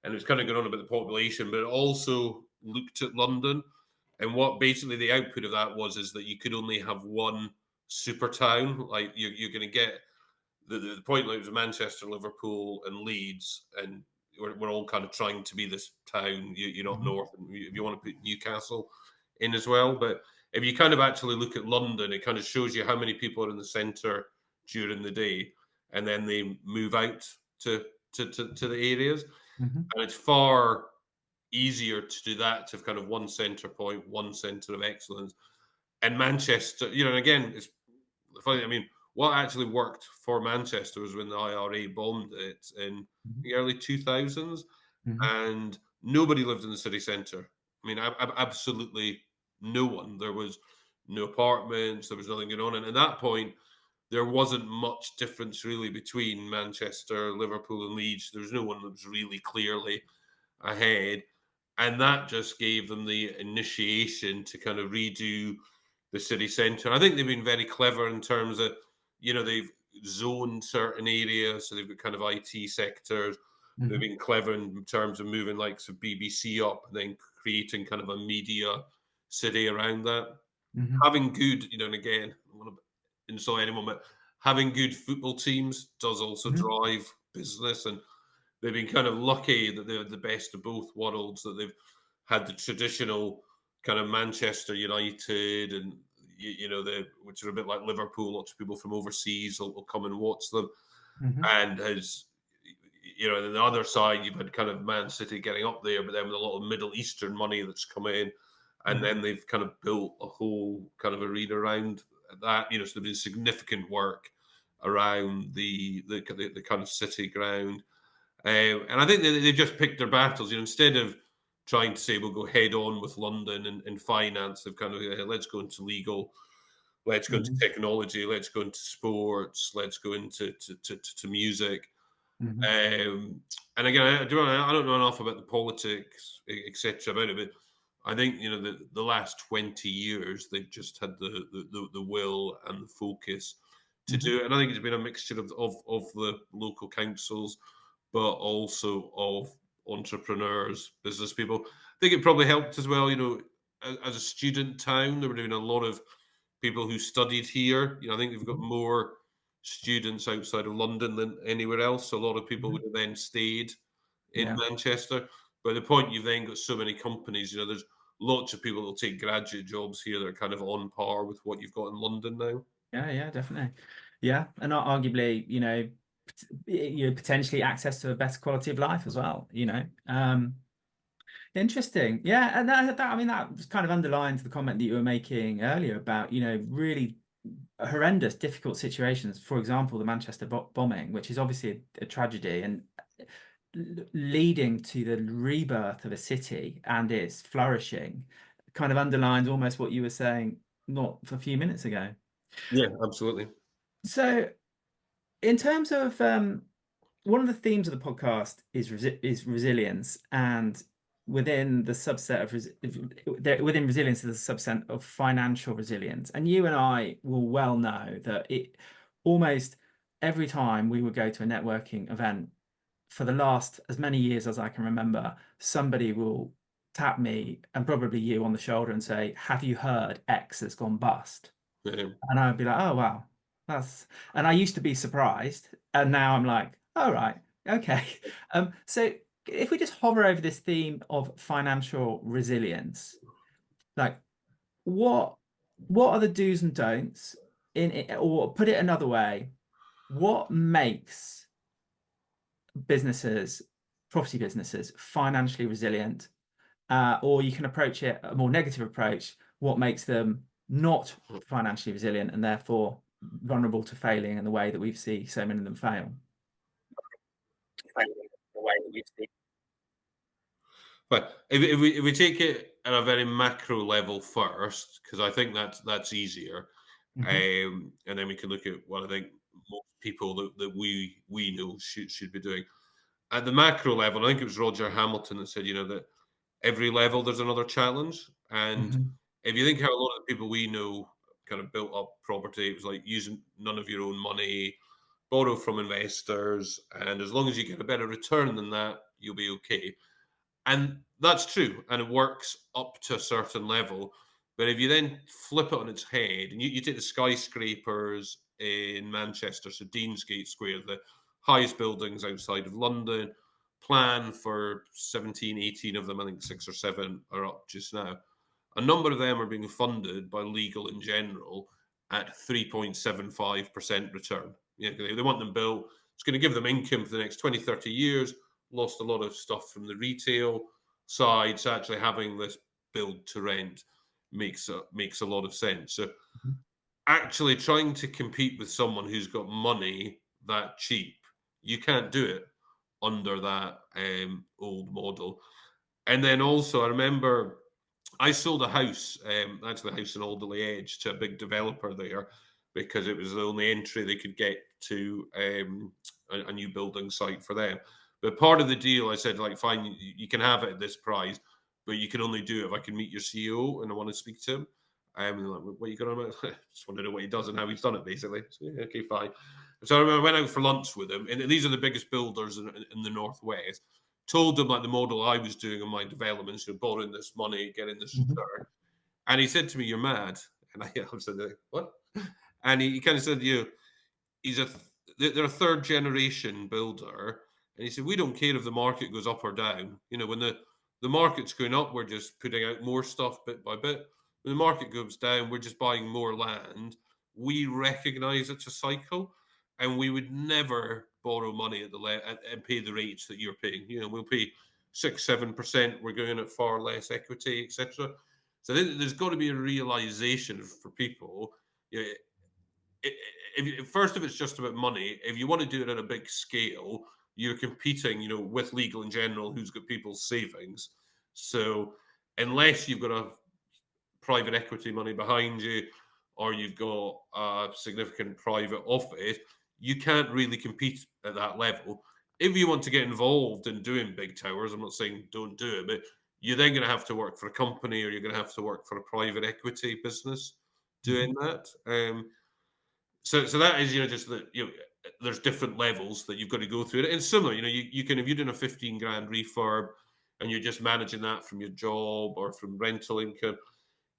and it was kind of going on about the population, but it also looked at London. And what basically the output of that is that you could only have one super town. Like you're going to get the point, like it was Manchester, Liverpool, and Leeds, and we're all kind of trying to be this town. You're not north, and if you want to put Newcastle in as well, but if you kind of actually look at London, it kind of shows you how many people are in the centre during the day, and then they move out to the areas, and it's far easier to do that to have kind of one centre point, one centre of excellence. And Manchester, and again, it's funny. I mean, what actually worked for Manchester was when the IRA bombed it in the early 2000s, and nobody lived in the city centre. I mean, absolutely no one. There was no apartments. There was nothing going on. And at that point, there wasn't much difference really between Manchester, Liverpool, and Leeds. There was no one that was really clearly ahead. And that just gave them the initiation to kind of redo the city centre. I think they've been very clever in terms of, they've zoned certain areas. So they've got kind of IT sectors. they've Mhm. been clever in terms of moving likes of BBC up and then creating kind of a media city around that. Mhm. Having good, and again, I want to insult anyone, but having good football teams does also Mhm. drive business, and they've been kind of lucky that they're the best of both worlds. That they've had the traditional kind of Manchester United, and which are a bit like Liverpool. Lots of people from overseas will come and watch them, Mhm. and has and on the other side, you've had kind of Man City getting up there, but then with a lot of Middle Eastern money that's come in, and Mhm. then they've kind of built a whole kind of arena around that. So there's been significant work around the kind of city ground, and I think they just picked their battles. Instead of trying to say we'll go head on with London and finance, they've kind of let's go into legal. Let's go into Mhm. technology. Let's go into sports. Let's go into to music. Mhm. Um, and again, I don't know enough about the politics, etc. about it, but I think the last 20 years they've just had the will and the focus to Mhm. do it. And I think it's been a mixture of the local councils, but also of entrepreneurs, business people. I think it probably helped as well. As a student town, there were doing a lot of people who studied here. I think they've got Mhm. more students outside of London than anywhere else. So a lot of people would Mhm. have then stayed in Yeah. Manchester. But the point you've then got so many companies, there's lots of people that will take graduate jobs here that are kind of on par with what you've got in London now. Yeah, yeah, definitely. Yeah, and arguably, potentially access to a better quality of life as well. Interesting. Yeah, and I mean, that just kind of underlines the comment that you were making earlier about, really horrendous, difficult situations. For example, the Manchester bombing, which is obviously a tragedy, and leading to the rebirth of a city and its flourishing, kind of underlines almost what you were saying not a few minutes ago. Yeah, absolutely. So, in terms of one of the themes of the podcast is resilience, and within the subset of within resilience is a subset of financial resilience. And you and I will well know that it almost every time we would go to a networking event for the last as many years as I can remember, somebody will tap me and probably you on the shoulder and say, "Have you heard X has gone bust?" Yeah. And I'd be like, "Oh wow, and I used to be surprised, and now I'm like, "All right, okay." So if we just hover over this theme of financial resilience, like what what are the do's and don'ts in it, or put it another way, what makes businesses, property businesses, financially resilient? Or you can approach it a more negative approach, what makes them not financially resilient and therefore vulnerable to failing in the way that we see so many of them fail. But if we take it at a very macro level first, because I think that's easier, Hmm. and then we can look at what I think most people that we know should be doing. At the macro level, I think it was Roger Hamilton that said, that every level there's another challenge. And Hmm. if you think how a lot of the people we know kind of built up property, it was like using none of your own money, borrow from investors, and as long as you get a better return than that, you'll be okay. And that's true, and it works up to a certain level. But if you then flip it on its head, and you take the skyscrapers in Manchester, so Deansgate Square, the highest buildings outside of London, plan for 17, 18 of them, I think 6 or 7 are up just now. A number of them are being funded by Legal in General at 3.75% return. They want them built. It's going to give them income for the next 20, 30 years. Lost a lot of stuff from the retail side. So actually having this build to rent makes a lot of sense. So actually trying to compete with someone who's got money that cheap, you can't do it under that old model. And then also, I remember I sold a house, actually a house in Alderley Edge, to a big developer there because it was the only entry they could get to a new building site for them. But part of the deal, I said, like, fine, you can have it at this price, but you can only do it if I can meet your CEO and I want to speak to him. And they're like, what are you going on about? Just want to know what he does and how he's done it, basically. So, yeah, okay, fine. So I remember I went out for lunch with him, and these are the biggest builders in the Northwest. Told them like the model I was doing on my developments, borrowing this money, getting this Mhm. return. And he said to me, "You're mad." And I was like, "What?" And he kind of said, he's they're a third generation builder, and he said, "We don't care if the market goes up or down. When the market's going up, we're just putting out more stuff bit by bit. When the market goes down, we're just buying more land. We recognise it's a cycle, and we would never borrow money at and pay the rates that you're paying. We'll pay 6-7%. We're going at far less equity, etc." So there's got to be a realization for people. You know, first, if it's just about money, if you want to do it at a big scale, you're competing, with legal in general, who's got people's savings. So unless you've got a private equity money behind you, or you've got a significant private office, you can't really compete at that level. If you want to get involved in doing big towers, I'm not saying don't do it, but you're then going to have to work for a company, or you're going to have to work for a private equity business Mhm. doing that. So that is, just that, there's different levels that you've got to go through. And similar, you can, if you're doing a 15 grand refurb and you're just managing that from your job or from rental income,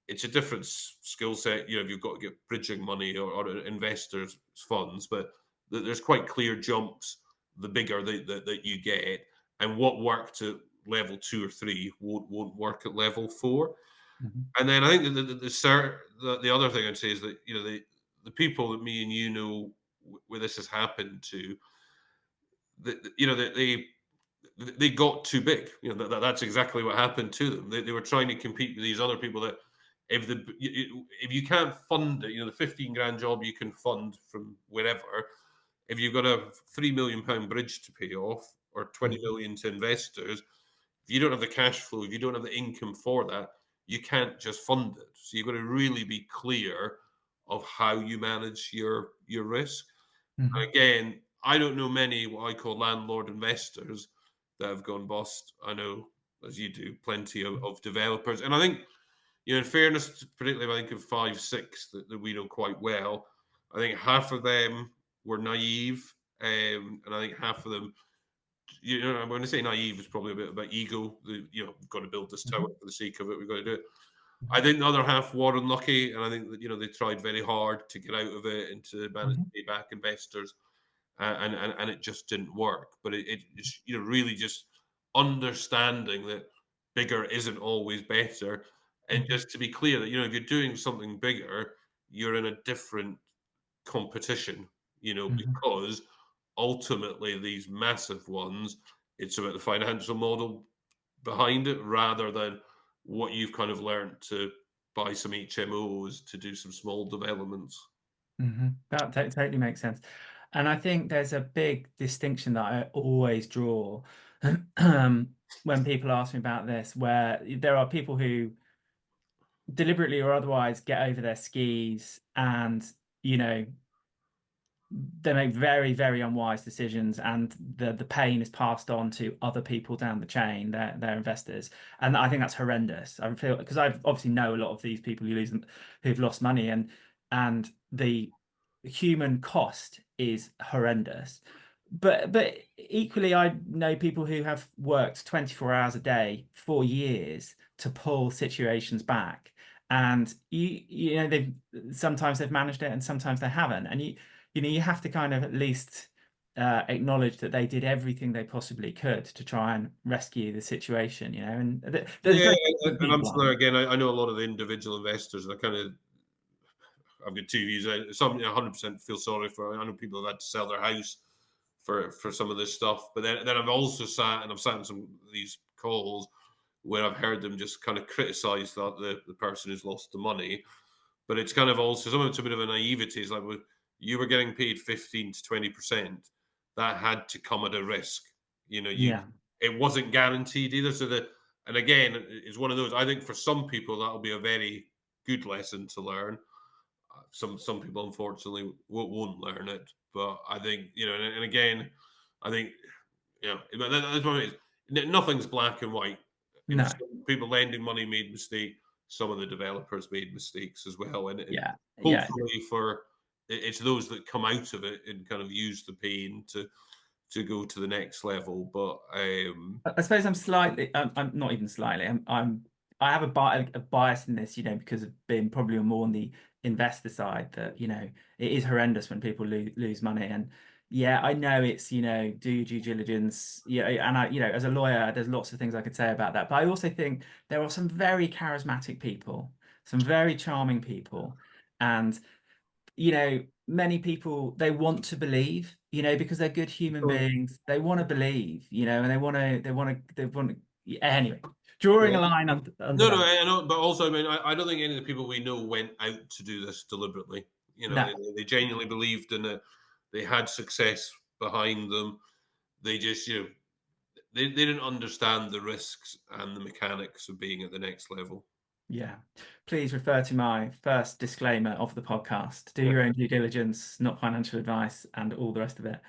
it's a different skill set. If you've got to get bridging money or investors funds, but there's quite clear jumps the bigger that you get, and what worked at level 2 or 3 won't work at level 4. Mhm. And then I think the other thing I'd say is that, the people that me and where this has happened to, they got too big. That's exactly what happened to them. They were trying to compete with these other people that, if you can't fund it, the 15 grand job you can fund from wherever. If you've got a £3 million bridge to pay off, or 20 Mhm. million to investors, if you don't have the cash flow, if you don't have the income for that, you can't just fund it. So you've got to really be clear of how you manage your risk. Mhm. And again, I don't know many what I call landlord investors that have gone bust. I know, as you do, plenty of developers. And I think, in fairness, particularly, I think of 5, 6 that we know quite well, I think half of them were naive, and I think half of them, when I say naive, it's probably a bit about ego. We've got to build this tower Mhm. for the sake of it. We've got to do it. I Mhm. think the other half were unlucky, and I think that, they tried very hard to get out of it and to manage to Mhm. pay back investors, and it just didn't work. But it's, really just understanding that bigger isn't always better, and Mhm. just to be clear that, if you're doing something bigger, you're in a different competition, Mhm. because ultimately these massive ones, it's about the financial model behind it, rather than what you've kind of learned to buy some HMOs to do some small developments. Mhm. That totally makes sense. And I think there's a big distinction that I always draw when people ask me about this, where there are people who deliberately or otherwise get over their skis and, you know, they make very, very unwise decisions, and the pain is passed on to other people down the chain, their investors. And I think that's horrendous. I feel, because I've obviously know a lot of these people who've lost money, and the human cost is horrendous. But equally, I know people who have worked 24 hours a day for years to pull situations back. And they've sometimes they've managed it and sometimes they haven't. And you have to kind of at least acknowledge that they did everything they possibly could to try and rescue the situation, and there's Yeah, very few and I'm people sure, on. again, I know a lot of the individual investors, and I've got two views. Some, 100% feel sorry for. I know people have had to sell their house for some of this stuff, but then I've sat in some of these calls where I've heard them just kind of criticize the person who's lost the money. But it's kind of also, some of it's a bit of a naivety. It's like, well, you were getting paid 15 to 20%. That had to come at a risk. Yeah. It wasn't guaranteed either. And again, it's one of those. I think for some people that'll be a very good lesson to learn. Some people unfortunately won't learn it. But I think, and again, I think, that's what it is. Nothing's black and white. And No. some people lending money made mistakes. Some of the developers made mistakes as well, and Yeah. Yeah. hopefully for it's those that come out of it and kind of use the pain to go to the next level. But I suppose I'm slightly, I'm not even slightly, I have a bias in this, because of being probably more on the investor side, that, it is horrendous when people lose money. And yeah, I know it's, do your due diligence. Yeah. And as a lawyer, there's lots of things I could say about that. But I also think there are some very charismatic people, some very charming people. And many people, they want to believe, because they're good human oh, beings. They want to believe, and they want to. Yeah, anyway, drawing yeah. a line under No, no, that. I know, but also, I mean, I don't think any of the people we know went out to do this deliberately. No, They genuinely believed in it. They had success behind them. They just, they didn't understand the risks and the mechanics of being at the next level. yeah. Please refer to my first disclaimer of the podcast. Do your own due diligence, not financial advice, and all the rest of it.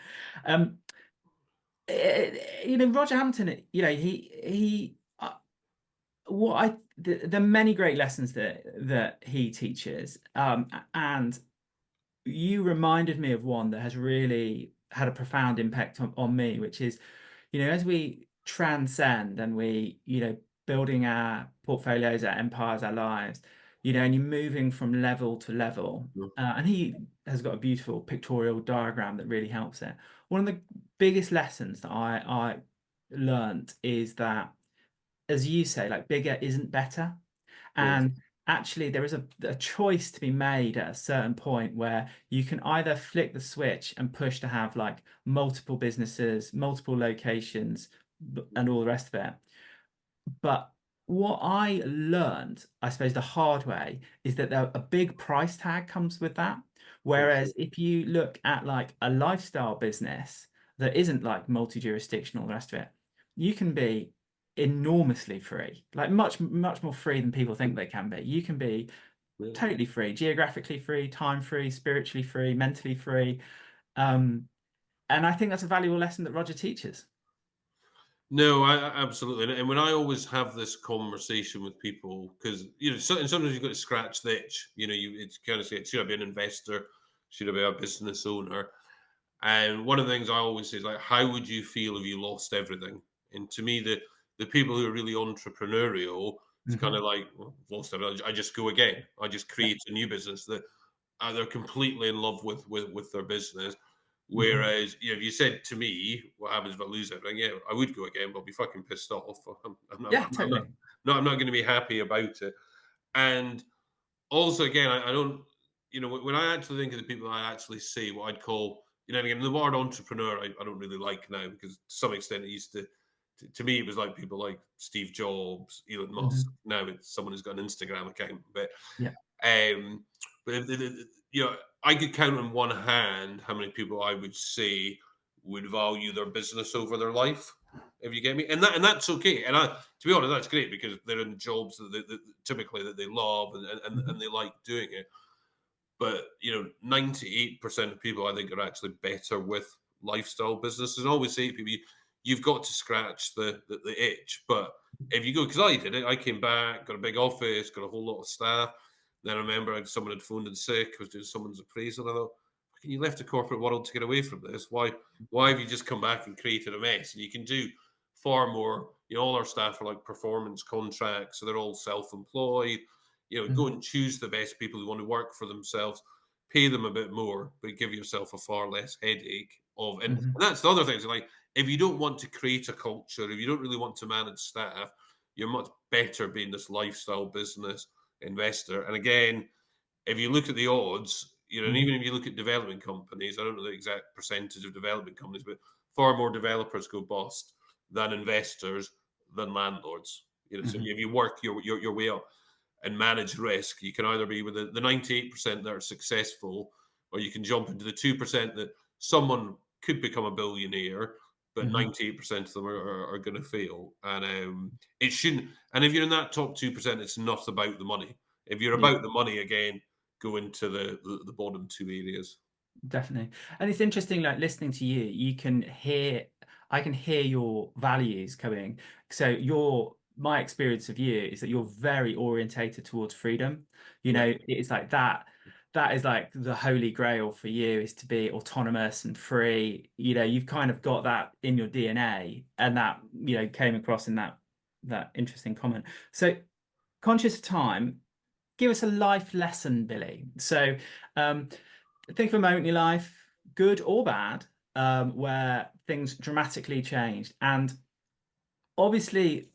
Um, Roger Hampton. He what I the many great lessons that he teaches, and you reminded me of one that has really had a profound impact on me, which is, as we transcend and we, building our portfolios, our empires, our lives, and you're moving from level to level. And he has got a beautiful pictorial diagram that really helps it. One of the biggest lessons that I learned is that, as you say, like, bigger isn't better. Yeah, And actually, there is a choice to be made at a certain point where you can either flick the switch and push to have like multiple businesses, multiple locations, and all the rest of it. But what I learned, I suppose, the hard way, is that a big price tag comes with that. okay. Whereas if you look at like a lifestyle business that isn't like multi-jurisdictional, the rest of it, you can be enormously free, like much, much more free than people think they can be. You can be Yeah. totally free, geographically free, time free, spiritually free, mentally free. Um, and I think that's a valuable lesson that Roger teaches. No, absolutely. And when I always have this conversation with people, because and sometimes you've got to scratch the itch. It's kind of say, should I be an investor? Should I be a business owner? And one of the things I always say is like, how would you feel if you lost everything? And to me, the people who are really entrepreneurial, it's kind Mhm. of like, well, I've lost everything. I just go again. I just Yeah. create a new business that they're completely in love with their business. Mhm. Whereas, if you said to me, "What happens if I lose everything?" Yeah, I would go again, but I'll be fucking pissed off. Yeah, totally. I'm not going to be happy about it. And also, again, I don't, when I actually think of the people I actually see, what I'd call, again, the word entrepreneur, I don't really like now because to some extent it used to me, it was like people like Steve Jobs, Elon Musk. Mhm. Now it's someone who's got an Instagram account, but Yeah. um, I could count on one hand how many people I would say would value their business over their life. If you get me, and that's okay. And to be honest, that's great because they're in jobs that typically that they love and Mhm. they like doing it. But 98% of people I think are actually better with lifestyle businesses. And I always say to people, you've got to scratch the itch. But if you go, because I did it, I came back, got a big office, got a whole lot of staff. Then I remember someone had phoned in sick, was doing someone's appraisal. And I thought, "Fucking, you left the corporate world to get away from this. Why have you just come back and created a mess? And you can do far more. All our staff are like performance contracts, so they're all self-employed. Go Mhm. and choose the best people who want to work for themselves, pay them a bit more, but give yourself a far less headache of. And Mhm. that's the other thing. So like, if you don't want to create a culture, if you don't really want to manage staff, you're much better being this lifestyle business investor. And again, if you look at the odds, and Mhm. even if you look at development companies, I don't know the exact percentage of development companies, but far more developers go bust than investors than landlords. So Mhm. if you work your way up and manage risk, you can either be with the 98% that are successful, or you can jump into the 2% that someone could become a billionaire, but Mhm. 98% of them are going to fail. And it shouldn't. And if you're in that top 2%, it's not about the money. If you're Yeah. about the money, again, go into the bottom two areas. Definitely. And it's interesting, like, listening to you, I can hear your values coming. So my experience of you is that you're very orientated towards freedom. Yeah. It's like that. that is like the holy grail for you, is to be autonomous and free. You know, you've kind of got that in your DNA, and that, you know, came across in that interesting comment. So, conscious of time, give us a life lesson, Billy. So, think of a moment in your life, good or bad, where things dramatically changed. And obviously,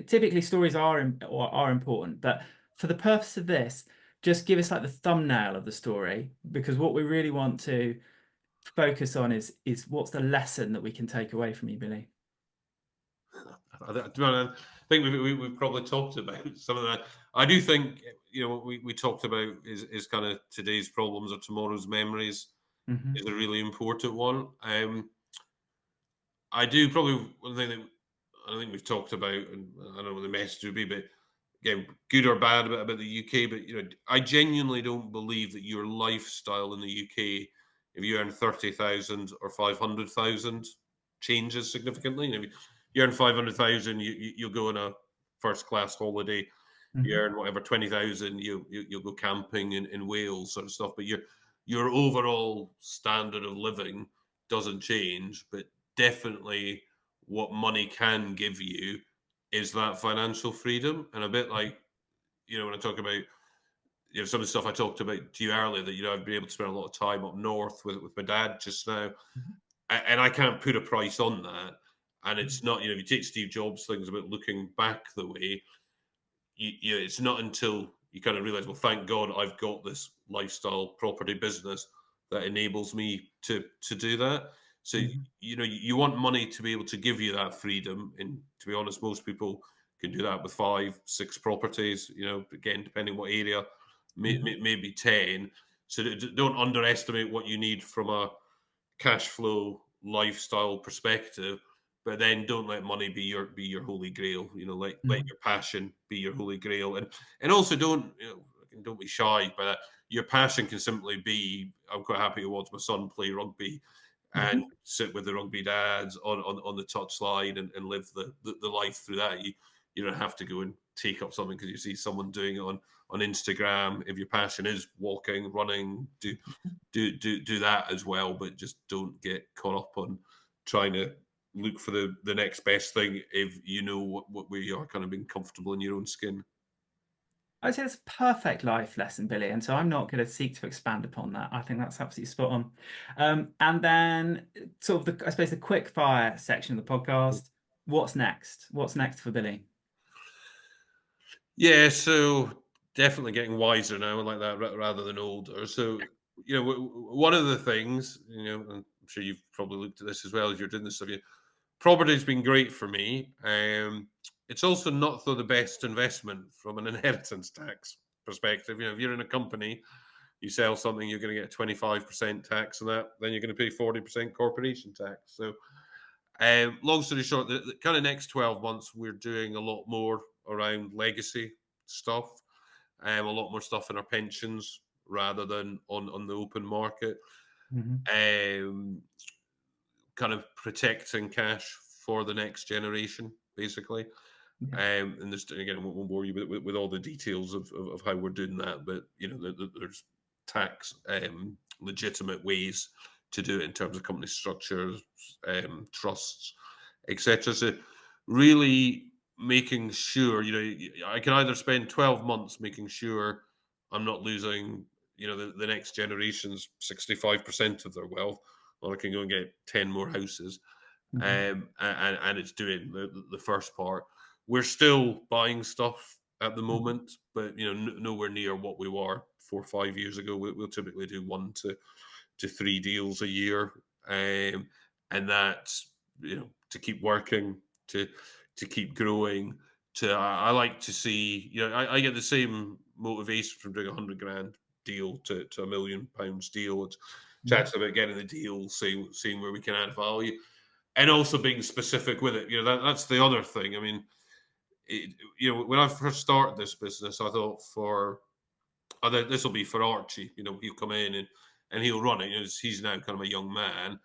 typically stories are important, but for the purpose of this, just give us like the thumbnail of the story, because what we really want to focus on is what's the lesson that we can take away from you, Billy. I think we've probably talked about some of that. I do think, what we talked about is kind of today's problems or tomorrow's memories Hmm. is a really important one. I do probably one thing that I think we've talked about, and I don't know what the message would be, but again, good or bad about the UK. But I genuinely don't believe that your lifestyle in the UK, if you earn 30,000 or 500,000, changes significantly. If you earn 500,000, you'll go on a first class holiday. You Hmm. earn whatever 20,000, you'll go camping in Wales, sort of stuff. But your overall standard of living doesn't change, but definitely what money can give you is that financial freedom. And a bit like, when I talk about, some of the stuff I talked about to you earlier, that, I've been able to spend a lot of time up north with my dad just now. And I can't put a price on that. And it's not, if you take Steve Jobs' things about looking back the way, it's not until you kind of realize, well, thank God I've got this lifestyle property business that enables me to do that. So Hmm. you want money to be able to give you that freedom, and to be honest, most people can do that with 5, 6 properties. Again, depending what area, Hmm. maybe 10. So don't underestimate what you need from a cash flow lifestyle perspective, but then don't let money be your holy grail. Let Hmm. your passion be your holy grail, and also don't be shy by that. Your passion can simply be, I'm quite happy to watch my son play rugby and Hmm. sit with the rugby dads on the touchline and live the life through that. You don't have to go and take up something because you see someone doing it on Instagram. If your passion is walking, running, do that as well, but just don't get caught up on trying to look for the next best thing if you know what where you are, kind of being comfortable in your own skin. I'd say it's a perfect life lesson, Billy, and so I'm not going to seek to expand upon that. I think that's absolutely spot on. And then, sort of I suppose, the quick fire section of the podcast. What's next? What's next for Billy? Yeah, so definitely getting wiser now and like that, rather than older. So one of the things, and I'm sure you've probably looked at this as well as you're doing this stuff. Property's been great for me. It's also not the best investment from an inheritance tax perspective. If you're in a company, you sell something, you're going to get 25% tax on that, then you're going to pay 40% corporation tax. So, long story short, the kind of next 12 months, we're doing a lot more around legacy stuff, a lot more stuff in our pensions rather than on the open market. Hmm. Um, Kind of protecting cash for the next generation, basically. Yeah. And there's, again, I won't bore you with all the details of how we're doing that, but there's tax legitimate ways to do it in terms of company structures, trusts, etc. So really making sure, I can either spend 12 months making sure I'm not losing, the next generation's 65% of their wealth, or I can go and get 10 more houses. Hmm. And it's doing the first part. We're still buying stuff at the Hmm. moment, but nowhere near what we were 4 or 5 years ago. We'll typically do 1 to 3 deals a year, and that's to keep working, to keep growing. I like to see, I get the same motivation from doing a 100 grand deal to £1 million deal. It's Hmm. actually about getting the deal, seeing where we can add value, and also being specific with it. That's the other thing. I mean, when I first started this business, I thought this will be for Archie. He'll come in and he'll run it. He's now kind of a young man.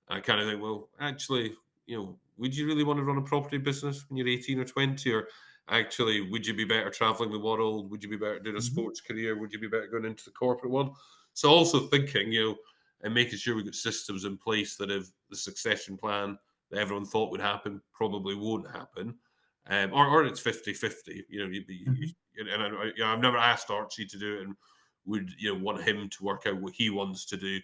I kind of think, well, actually, would you really want to run a property business when you're 18 or 20? actually, would you be better traveling the world? Would you be better doing a Mhm. sports career? Would you be better going into the corporate one? So also thinking, and making sure we got systems in place that if the succession plan that everyone thought would happen probably won't happen, or it's 50-50. Mhm. And I've never asked Archie to do it, and would want him to work out what he wants to do,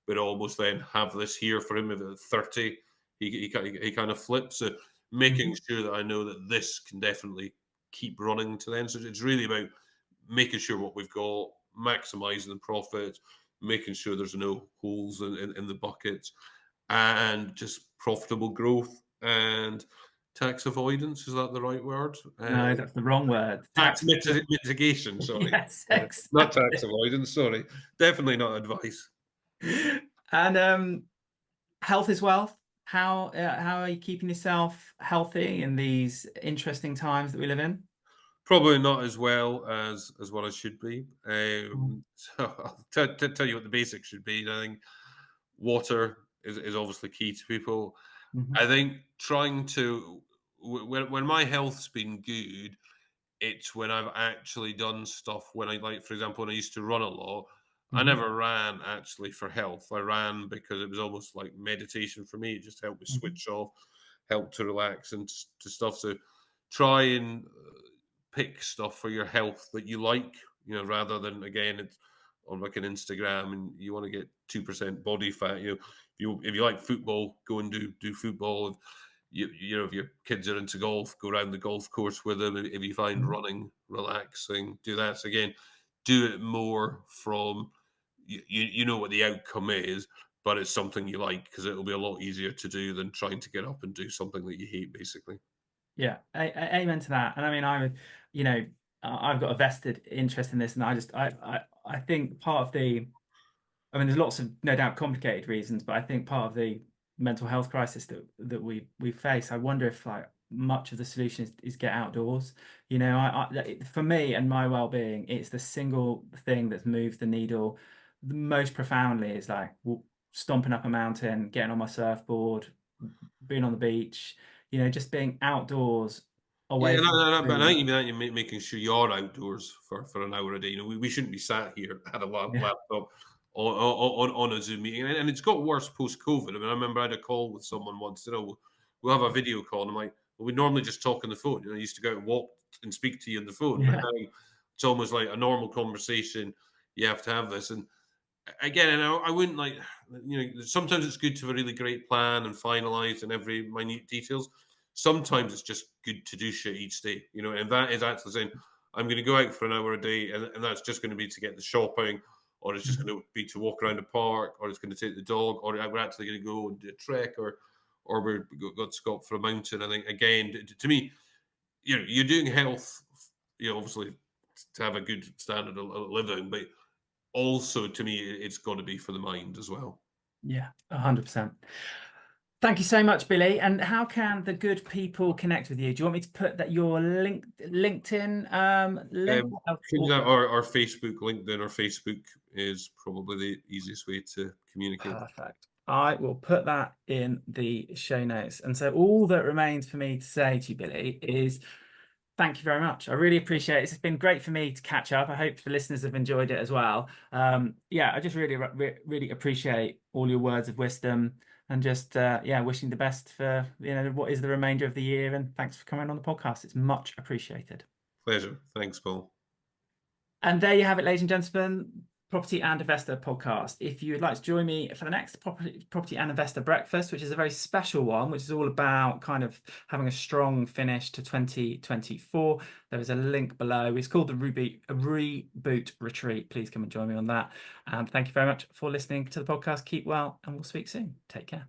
but almost then have this here for him if at 30 he kind of flips. So making Mhm. sure that I know that this can definitely keep running to then. So it's really about making sure what we've got, maximizing the profit, making sure there's no holes in the buckets, and just profitable growth and tax avoidance. Is that the right word? No, that's the wrong word. Tax Tax avoid mitigation. Sorry, Yes, not tax exactly. avoidance. Sorry, definitely not advice. And, health is wealth. How are you keeping yourself healthy in these interesting times that we live in? Probably not as well as what I should be. Mm. So I'll tell you what the basics should be. I think water is obviously key to people. Mhm. I think trying to when my health's been good, it's when I've actually done stuff. When I like, for example, when I used to run a lot, I Mhm. never ran actually for health. I ran because it was almost like meditation for me. It just helped me Mhm. switch off, helped to relax and to stuff. So try and pick stuff for your health that you like, rather than again it's on like an Instagram and you want to get 2% body fat. If you like football, go and do football. If if your kids are into golf, go around the golf course with them. If you find Mhm. running relaxing, do that. So again, do it more from you know what the outcome is, but it's something you like because it'll be a lot easier to do than trying to get up and do something that you hate, basically. Yeah, amen to that. And I mean, I would, you know, I've got a vested interest in this, and I think part of the, I mean, there's lots of no doubt complicated reasons, but I think part of the mental health crisis that we face, I wonder if like much of the solution is get outdoors. For me and my well-being, it's the single thing that's moved the needle the most profoundly is like stomping up a mountain, getting on my surfboard, being on the beach, just being outdoors Yeah, away no, from the no, no, but I screen. think even that, you're making sure you're outdoors for an hour a day. We shouldn't be sat here at a Yeah. laptop on a Zoom meeting, and it's got worse post COVID. I mean, I remember I had a call with someone once. We'll have a video call, and I'm like, well, we normally just talk on the phone. I used to go out and walk and speak to you on the phone, but Yeah. now it's almost like a normal conversation. You have to have this, and again, and I wouldn't like, sometimes it's good to have a really great plan and finalize and every minute details. Sometimes it's just good to do shit each day, and that is actually saying, I'm going to go out for an hour a day, and that's just going to be to get the shopping, or it's just Mhm. going to be to walk around the park, or it's going to take the dog, or we're actually going to go and do a trek, or got to go up for a mountain. I think, again, to me, you're doing health, obviously to have a good standard of living, but also to me it's got to be for the mind as well. Yeah, 100%. Thank you so much, Billy. And how can the good people connect with you? Do you want me to put that your LinkedIn link? um our Facebook, LinkedIn or Facebook is probably the easiest way to communicate. Perfect. I will put that in the show notes. And so all that remains for me to say to you, Billy, is thank you very much. I really appreciate it. It's been great for me to catch up. I hope the listeners have enjoyed it as well. Yeah, I just really appreciate all your words of wisdom and just yeah, wishing the best for what is the remainder of the year. And thanks for coming on the podcast. It's much appreciated. Pleasure. Thanks, Paul. And there you have it, ladies and gentlemen. Property and Investor podcast. If you would like to join me for the next property and Investor breakfast, which is a very special one, which is all about kind of having a strong finish to 2024, there is a link below. It's called the Reboot Retreat. Please come and join me on that. And thank you very much for listening to the podcast. Keep well, and we'll speak soon. Take care.